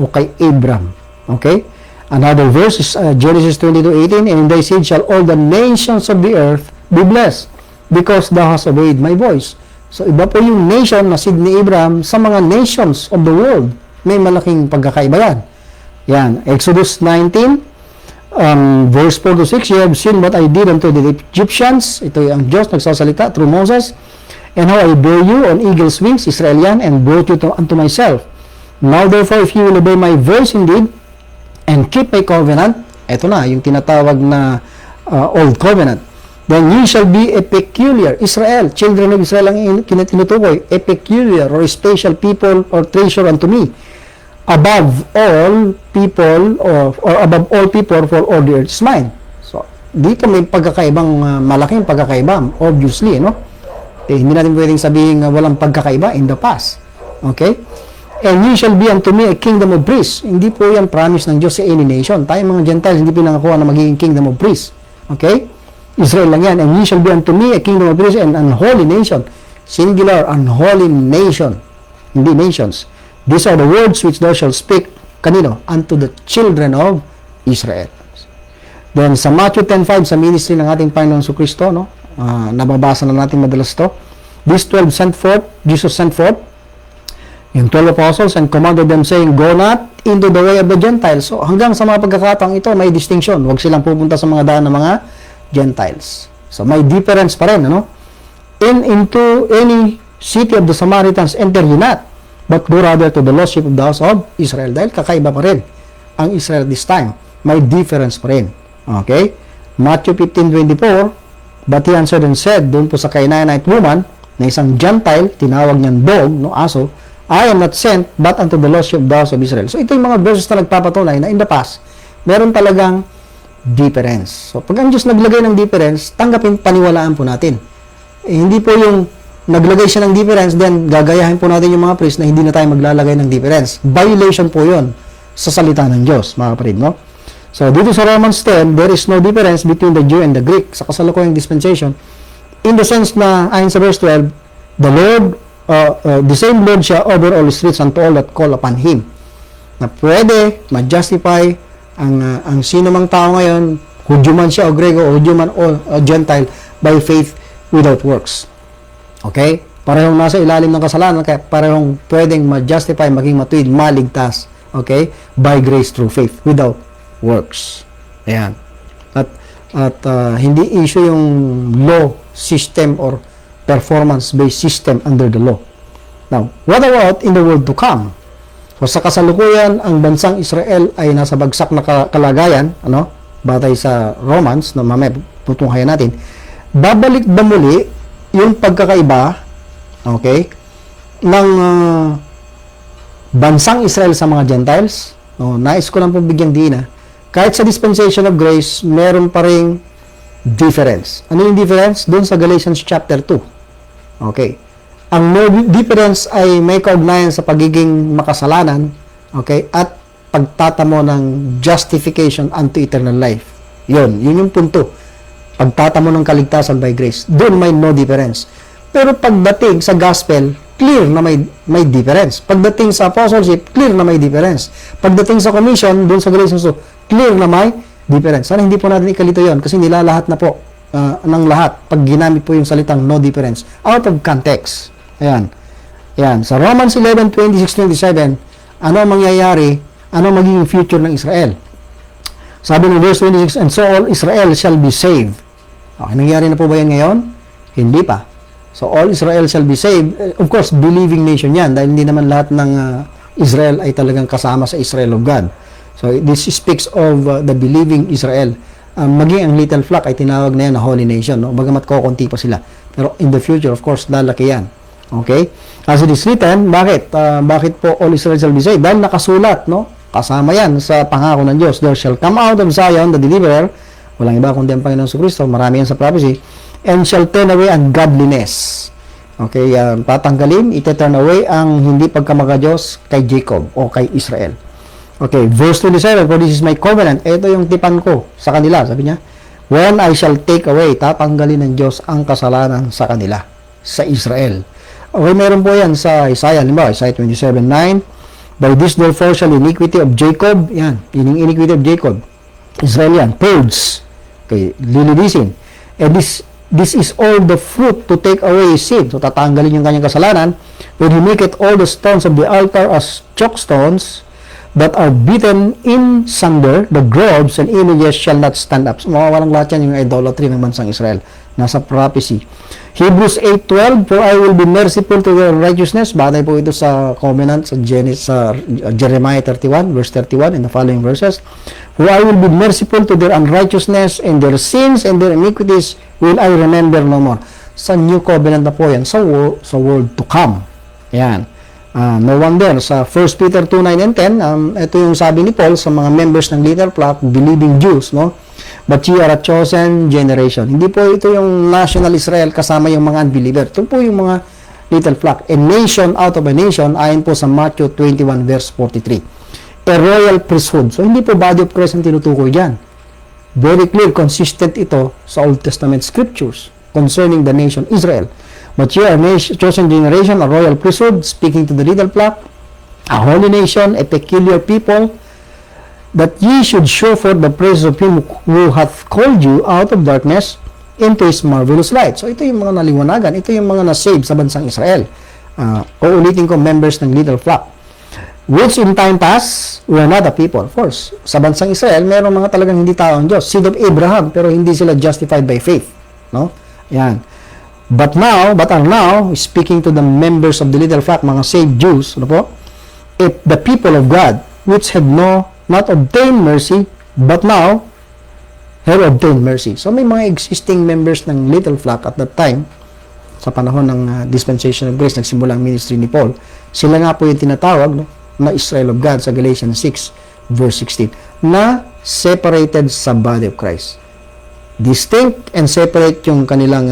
o kay Abram. Okay? Another verse is Genesis 22:18, and in thy seed shall all the nations of the earth be blessed, because thou hast obeyed my voice. So, iba po yung nation na seed ni Abraham sa mga nations of the world. May malaking pagkakaiba yan. Yan. Exodus 19, verse 4 to 6, you have seen what I did unto the Egyptians. Ito ang Diyos nagsasalita through Moses. And how I bore you on eagle's wings, Israelian, and brought you unto myself. Now therefore, if you will obey my voice indeed, and keep my covenant, eto na, yung tinatawag na old covenant, then ye shall be a peculiar, Israel, children of Israel ang tinutukoy, a peculiar or a special people or treasure unto me, above all people, or above all people, for all the earth is mine. So, dito may pagkakaibang, malaking pagkakaiba, obviously, no? Hindi natin pwedeng sabihin walang pagkakaiba in the past. Okay? And ye shall be unto me a kingdom of priests. Hindi po yan promise ng Diyos sa any nation. Tayo mga Gentiles, hindi pinangakuha na magiging kingdom of priests. Okay? Israel lang yan. And ye shall be unto me a kingdom of priests and an holy nation. Singular, unholy nation. Hindi nations. These are the words which thou shalt speak, kanino? Unto the children of Israel. Then sa Matthew 10:5, sa ministry ng ating Panginoon Kristo, no? Nababasa na natin madalas to. These 12 sent forth, Jesus sent forth, yung 12 apostles, and commanded them saying, go not into the way of the Gentiles. So hanggang sa mga pagkakataong ito, may distinction. Huwag silang pupunta sa mga daan ng mga Gentiles. So may difference pa rin, ano? Into any city of the Samaritans enter ye not, but go rather to the lost sheep of the house of Israel. Dahil kakaiba pa rin ang Israel this time. May difference pa rin. Okay? Matthew 15:24, but he answered and said, doon po sa Canaanite woman, na isang Gentile, tinawag niyang dog, no, aso, I am not sent, but unto the lost sheep of the house of Israel. So ito yung mga verses na nagpapatunay na in the past, meron talagang difference. So pag ang Diyos naglagay ng difference, tanggapin, paniwalaan po natin. Hindi po yung naglagay siya ng difference, then gagayahin po natin yung mga priest na hindi na tayo maglalagay ng difference. Violation po yon sa salita ng Diyos, mga kapatid, no? So, dito sa Romans 10, there is no difference between the Jew and the Greek sa kasalukuyang dispensation, in the sense na, ayon sa verse 12, the Lord, the same Lord siya over all streets unto all that call upon Him. Na pwede ma-justify ang sino mang tao ngayon, Hudyo man siya o Grego, o Hudyo man o Gentile, by faith without works. Okay? Parehong nasa ilalim ng kasalanan, kaya parehong pwedeng ma-justify, maging matuwid, maligtas. Okay? By grace through faith, without works. Ayan. At hindi issue yung law system or performance-based system under the law. Now, what about in the world to come? So, sa kasalukuyan, ang bansang Israel ay nasa bagsak na kalagayan, ano? Batay sa Romans, na mamaya tutunghayan natin. Babalik ba muli yung pagkakaiba, okay, ng bansang Israel sa mga Gentiles? No, nais ko lang po bigyang diin, kahit sa dispensation of grace, meron pa ring difference. Ano yung difference? Doon sa Galatians chapter 2. Okay. Ang no difference ay may kaugnayan sa pagiging makasalanan, okay, at pagtatamo ng justification unto eternal life. Yun yung punto. Pagtatamo ng kaligtasan by grace. Doon may no difference. Pero pagdating sa gospel, clear na may difference. Pagdating sa apostleship, clear na may difference. Pagdating sa commission, doon sa Galatians 2, clear na may difference. Sana hindi po natin ikalito yon kasi nilalahat na po ng lahat pag ginamit po yung salitang no difference out of context. Ayan. Ayan. Sa Romans 11:26-27, ano ang mangyayari? Ano ang magiging future ng Israel? Sabi ng verse 26, and so all Israel shall be saved. Okay, nangyari na po ba yan ngayon? Hindi pa. So all Israel shall be saved. Of course, believing nation yan dahil hindi naman lahat ng Israel ay talagang kasama sa Israel of God. So this speaks of the believing Israel. Maging ang little flock ay tinawag na yan na holy nation. No? Bagamat kukunti pa sila. Pero in the future, of course, lalaki yan. Okay? As it is written, bakit? Bakit po all Israel shall be saved? Dahil nakasulat, no? Kasama yan sa pangako ng Diyos. There shall come out of Zion the deliverer. Walang iba kundi ang Panginoon sa Kristo. Marami yan sa prophecy. And shall turn away ungodliness. Okay? Tatanggalin, ite-turn away ang hindi pagkamaka-Diyos kay Jacob o kay Israel. Okay, verse 27, for this is my covenant. Ito yung tipan ko sa kanila. Sabi niya, when I shall take away, tatanggalin ng Diyos ang kasalanan sa kanila, sa Israel. Okay, meron po yan sa Isaiah, limbawa, Isaiah 27:9. By this therefore shall iniquity of Jacob, yan, iniquity of Jacob, Israel yan, purged, okay, lilinisin. And this is all the fruit to take away his sin. So, tatanggalin yung kanyang kasalanan. When he maketh all the stones of the altar as chalk stones, that are beaten in sunder, the groves and images shall not stand up. So, mawawalang lahat yan yung idolatry ng bansang Israel. Nasa prophecy. Hebrews 8:12, for I will be merciful to their righteousness. Batay po ito sa covenant sa Jeremiah 31, verse 31, and the following verses. For I will be merciful to their unrighteousness, and their sins and their iniquities will I remember no more. Sa new covenant na po yan, sa world to come. Yan. No wonder, sa 1 Peter 2:9 and 10, ito yung sabi ni Paul sa mga members ng little flock, believing Jews, no? But ye are a chosen generation. Hindi po ito yung national Israel kasama yung mga unbeliever. Ito po yung mga little flock. A nation out of a nation, ayon po sa Matthew 21 verse 43. A royal priesthood. So, hindi po body of Christ ang tinutukoy dyan. Very clear, consistent ito sa Old Testament scriptures concerning the nation Israel. But ye are a chosen generation, a royal priesthood, speaking to the little flock, a holy nation, a peculiar people, that ye should show forth the praise of him who hath called you out of darkness into his marvelous light. So, ito yung mga naliwanagan. Ito yung mga na-save sa bansang Israel. Uulitin ko, members ng little flock. Which in time past, were not a people. Of course, sa bansang Israel, mayroong mga talagang hindi tao ang Diyos. Seed of Abraham, pero hindi sila justified by faith. No? Yan. But are now, speaking to the members of the little flock, mga saved Jews, ano po? If the people of God, which had not obtained mercy, but now have obtained mercy. So may mga existing members ng little flock at that time, sa panahon ng dispensation of grace, nagsimula ang ministry ni Paul. Sila nga po yung tinatawag, no, na Israel of God sa Galatians 6, verse 16, na separated sa body of Christ. Distinct and separate yung kanilang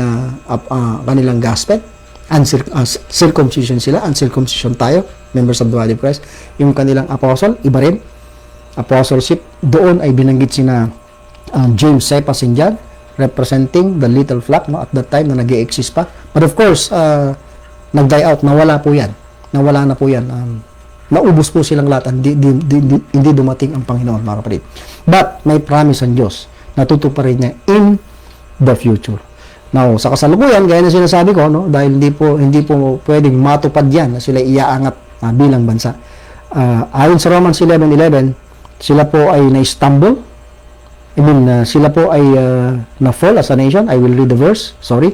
gospel. Circumcision sila, uncircumcision tayo, members of the body of Christ. Yung kanilang apostle, iba rin. Apostleship, doon ay binanggit sina James, Cephas, and John, representing the little flock, no, at that time na nag-i-exist pa. But of course, nag-die out, nawala po yan. Nawala na po yan. Naubos po silang lahat. Hindi dumating ang Panginoon, mga kapatid. But may promise ang Diyos na tutuparin niya in the future. Now, sa kasalukuyan, gaya na sinasabi ko, no, dahil hindi po pwedeng matupad yan na sila iaangat bilang bansa. Ayon sa Romans 11:11, sila po ay na-stumble. Sila po ay na-fall as a nation. I will read the verse. Sorry.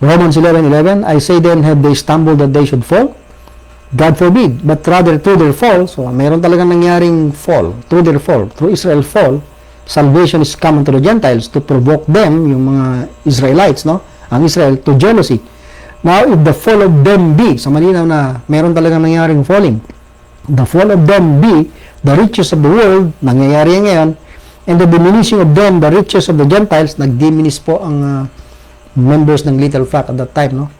Romans 11:11, I say then, have they stumbled that they should fall? God forbid. But rather through their fall, so meron talagang nangyaring fall. Through their fall, through Israel fall, salvation is common to the Gentiles to provoke them, yung mga Israelites, no? Ang Israel, to jealousy. Now, if the fall of them be, sa malinaw na meron talagang nangyaring falling, the fall of them be the riches of the world, nangyayari ngayon, and the diminishing of them, the riches of the Gentiles, nag-diminish po ang members ng little flock at that time, no?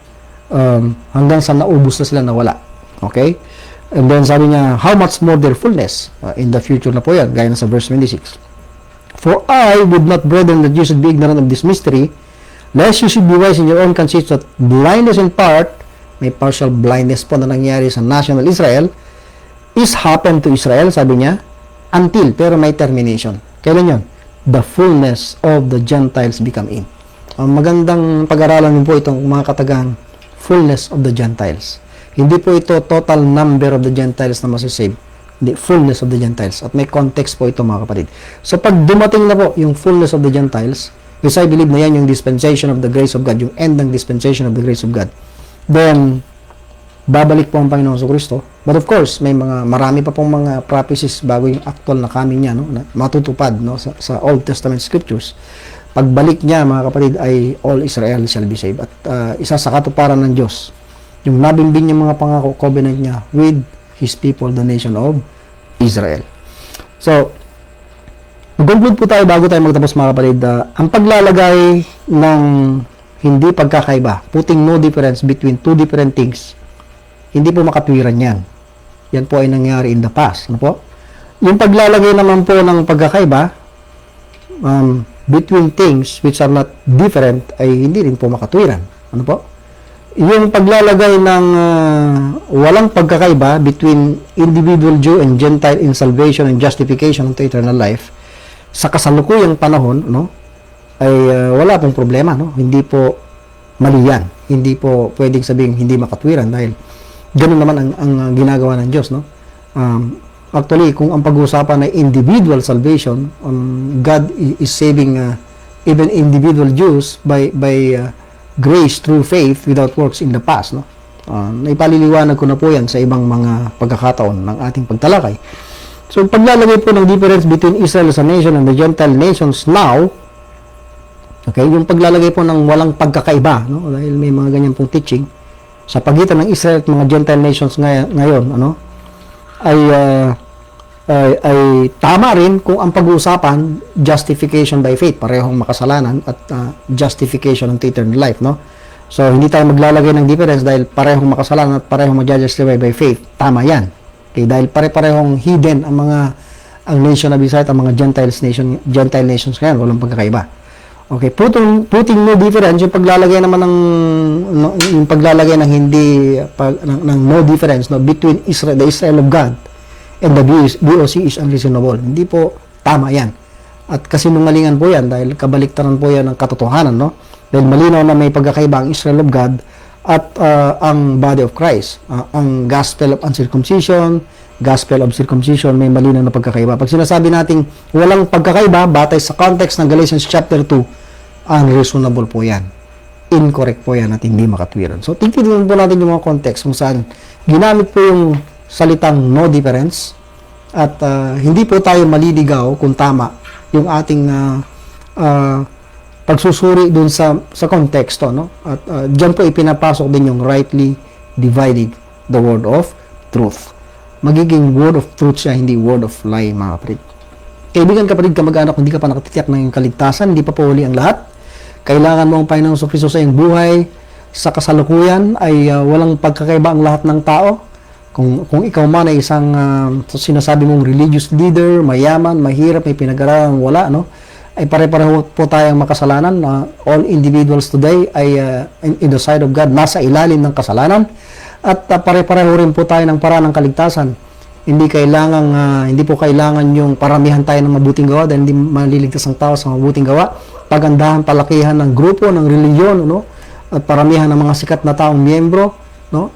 Hanggang sa naubos na sila, nawala. Okay? And then sabi niya, how much more their fullness? In the future na po yan, gaya na sa verse 26. For I would not, brethren, that you should be ignorant of this mystery, lest you should be wise in your own conceits, that blindness in part, may partial blindness po na nangyari sa national Israel, is happened to Israel, sabi niya, until, pero may termination. Kailan yun? The fullness of the Gentiles become in. Magandang pag-aralan mo po itong mga katagang fullness of the Gentiles. Hindi po ito total number of the Gentiles na masasave. Hindi, fullness of the Gentiles. At may context po ito, mga kapatid. So, pag dumating na po yung fullness of the Gentiles, because I believe na yan yung dispensation of the grace of God, yung end ng dispensation of the grace of God, then, babalik po ang Panginoon sa Kristo. But of course, marami pa pong mga prophecies bago yung actual na coming niya, no, na matutupad, no, sa Old Testament scriptures. Pagbalik niya, mga kapatid, ay all Israel shall be saved. At isa sa katuparan ng Diyos, yung nabimbing yung mga pangako, covenant niya with His people, the nation of Israel. So, mag-conclude po tayo bago tayo magtapos, mga kapatid. Ang paglalagay ng hindi pagkakaiba, putting no difference between two different things, hindi po makatwiran yan. Yan po ay nangyari in the past. Ano po? Yung paglalagay naman po ng pagkakaiba between things which are not different ay hindi rin po makatwiran. Ano po? Yung paglalagay ng walang pagkakaiba between individual Jew and Gentile in salvation and justification to eternal life sa kasalukuyang panahon, no, ay wala pong problema, no? Hindi po mali yan. Hindi po pwedeng sabing hindi makatwiran dahil ganun naman ang ginagawa ng Diyos, no? Actually, kung ang pag-uusapan ay individual salvation, God is saving even individual Jews by grace through faith without works in the past, no? Naipaliliwanag ko na po yan sa ibang mga pagkakataon ng ating pagtalakay. So, paglalagay po ng difference between Israel as a nation and the Gentile nations now, okay, yung paglalagay po ng walang pagkakaiba, no? Dahil may mga ganyan pong teaching, sa pagitan ng Israel at mga Gentile nations ngayon, ano, ay tama rin kung ang pag-uusapan justification by faith, parehong makasalanan, at justification ng eternal life, no? So, hindi tayo maglalagay ng difference dahil parehong makasalanan at parehong mag-justify by faith. Tama yan. Okay, dahil pare-parehong hidden ang nation of Israel at ang mga Gentile nations ngayon, walang pagkakaiba. Okay, putting no difference, yung paglalagay naman ng paglalagay ng ng no difference, no, between Israel, the Israel of God and the BOC is unreasonable. Hindi po tama yan. At kasinungalingan po yan dahil kabaliktaran po yan ng katotohanan, no? Dahil malinaw na may pagkakaiba ang Israel of God at ang body of Christ. Ang gospel of uncircumcision, gospel of circumcision, may malinaw na pagkakaiba. Pag sinasabi nating walang pagkakaiba, batay sa context ng Galatians chapter 2, unreasonable po yan. incorrect po yan at hindi makatwiran. So, tingnan po natin yung mga context kung saan ginamit po yung salitang no difference at hindi po tayo maliligaw kung tama yung ating pagsusuri dun sa konteksto, no? At dyan po ipinapasok din yung rightly dividing the word of truth. Magiging word of truth siya, hindi word of lie, mga kapatid. Kaibigan, kapatid, kamag-anak, hindi ka pa nakatitiyak ng iyong kaligtasan, hindi pa po huli ang lahat. Kailangan mo ang Panginoong Kristo sa iyong buhay. Sa kasalukuyan ay walang pagkakaiba ang lahat ng tao. Kung ikaw man ay isang sinasabi mong religious leader, mayaman, mahirap, may pinag-aralan, wala, no? Ay pare-pareho po tayong makasalanan. All individuals today ay in the sight of God, nasa ilalim ng kasalanan. At pare-pareho rin po tayo ng paraan ng kaligtasan. Hindi po kailangan yung paramihan tayo ng mabuting gawa dahil hindi maliligtas ang tao sa mabuting gawa. Pagandahan, palakihan ng grupo, ng reliyon, no? At paramihan ng mga sikat na taong miyembro, no?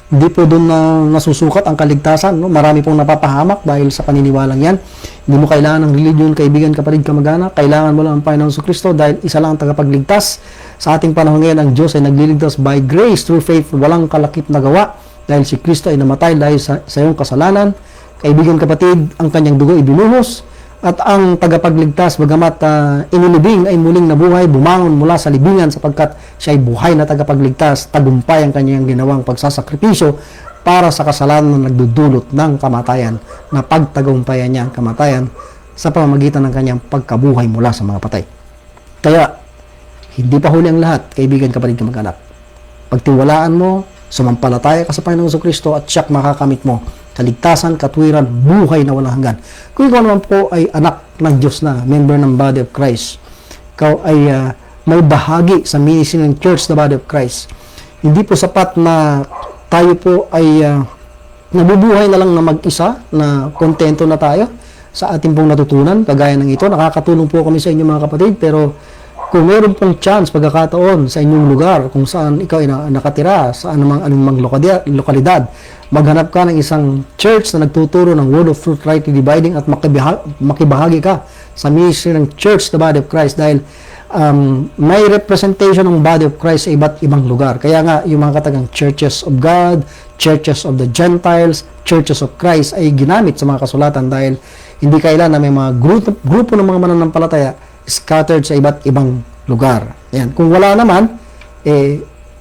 Hindi po doon nasusukat ang kaligtasan, no? Marami pong napapahamak dahil sa paniniwalang yan. Hindi mo kailangan ng reliyon, kaibigan, kapatid, kamag-anak. Kailangan mo lang ang Panginoong Kristo dahil isa lang ang tagapagligtas. Sa ating panahon ngayon, ang Diyos ay nagliligtas by grace through faith, walang kalakip na gawa. Dahil si Kristo ay namatay dahil sa iyong kasalanan. Kaibigan, kapatid, ang kanyang dugo ibinuhos. At ang tagapagligtas, bagamat inilibing, ay muling nabuhay, bumangon mula sa libingan sapagkat siya ay buhay na tagapagligtas. Tagumpay ang kanyang ginawang pagsasakripisyo para sa kasalanan na nagdudulot ng kamatayan, na pagtagumpayan niya ang kamatayan sa pamamagitan ng kanyang pagkabuhay mula sa mga patay. Kaya, hindi pa huli ang lahat, kaibigan, kapatid, kamag-anak. Pagtiwalaan mo, sumampalataya ka sa Panginoong Kristo at siyak makakamit mo kaligtasan, katwiran, buhay na walang hanggan. Kung ikaw naman po ay anak ng Diyos na, member ng body of Christ, ikaw ay may bahagi sa ministry ng church, the body of Christ. Hindi po sapat na tayo po ay nabubuhay na lang na mag-isa, na kontento na tayo sa ating pong natutunan. Kagaya ng ito, nakakatulong po kami sa inyo, mga kapatid, pero kung meron pong chance, pagkakataon sa inyong lugar, kung saan ikaw ay nakatira, sa anumang lokalidad, maghanap ka ng isang church na nagtuturo ng word of truth, rightly dividing, at makibahagi ka sa ministry ng church, the body of Christ, dahil may representation ng body of Christ sa iba't ibang lugar. Kaya nga, yung mga katagang churches of God, churches of the Gentiles, churches of Christ ay ginamit sa mga kasulatan dahil hindi kailan na may mga grupo ng mga mananampalataya scattered sa iba't ibang lugar. Ayan. Kung wala naman,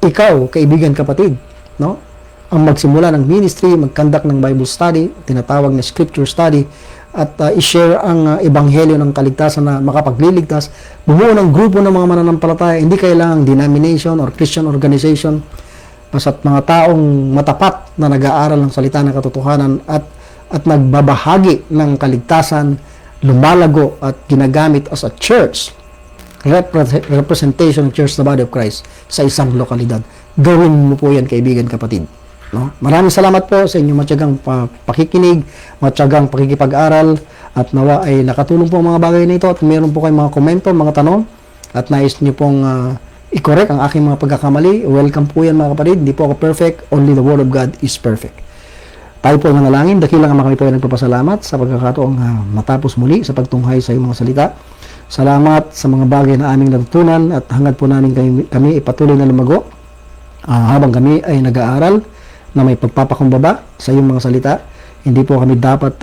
ikaw, kaibigan, kapatid, no? Ang magsimula ng ministry, mag-conduct ng Bible study, tinatawag na scripture study, at i-share ang ebanghelyo ng kaligtasan na makapagliligtas, bumuo ng grupo ng mga mananampalataya, hindi kailangang denomination or Christian organization, basta't mga taong matapat na nag-aaral ng salita ng katotohanan at nagbabahagi ng kaligtasan, lumalago at ginagamit as a church, representation ng church, the body of Christ, sa isang lokalidad. Gawin mo po yan, kaibigan, kapatid. No? Maraming salamat po sa inyong matyagang pakikinig, matyagang pakikipag-aral, at nawa ay nakatulong po ang mga bagay na ito, at meron po kayong mga komento, mga tanong, at nais nyo pong i-correct ang aking mga pagkakamali. Welcome po yan, mga kapatid. Hindi po ako perfect, only the Word of God is perfect. Tayo po nanalangin, dakilang kami po ay nagpapasalamat sa pagkakataong matapos muli sa pagtunghay sa iyong mga salita. Salamat sa mga bagay na aming natutunan at hangad po namin kami ipatuloy na lumago habang kami ay nag-aaral na may pagpapakumbaba sa iyong mga salita. Hindi po kami dapat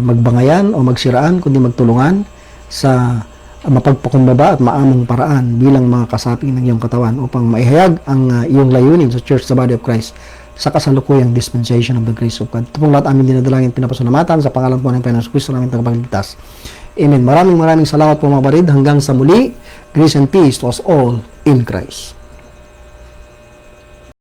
magbangayan o magsiraan, kundi magtulungan sa mapagpakumbaba at maamong paraan bilang mga kasapi ng iyong katawan upang maihayag ang iyong layunin sa Church, the Body of Christ, sa kasalukuyang dispensation of the grace of God. Ito pong lahat aming dinadalangin, pinapasalamatan sa pangalan po ng Panginoon Kristo namin tagapagligtas. Amen. Maraming salamat po, mga kapatid. Hanggang sa muli, grace and peace to us all in Christ.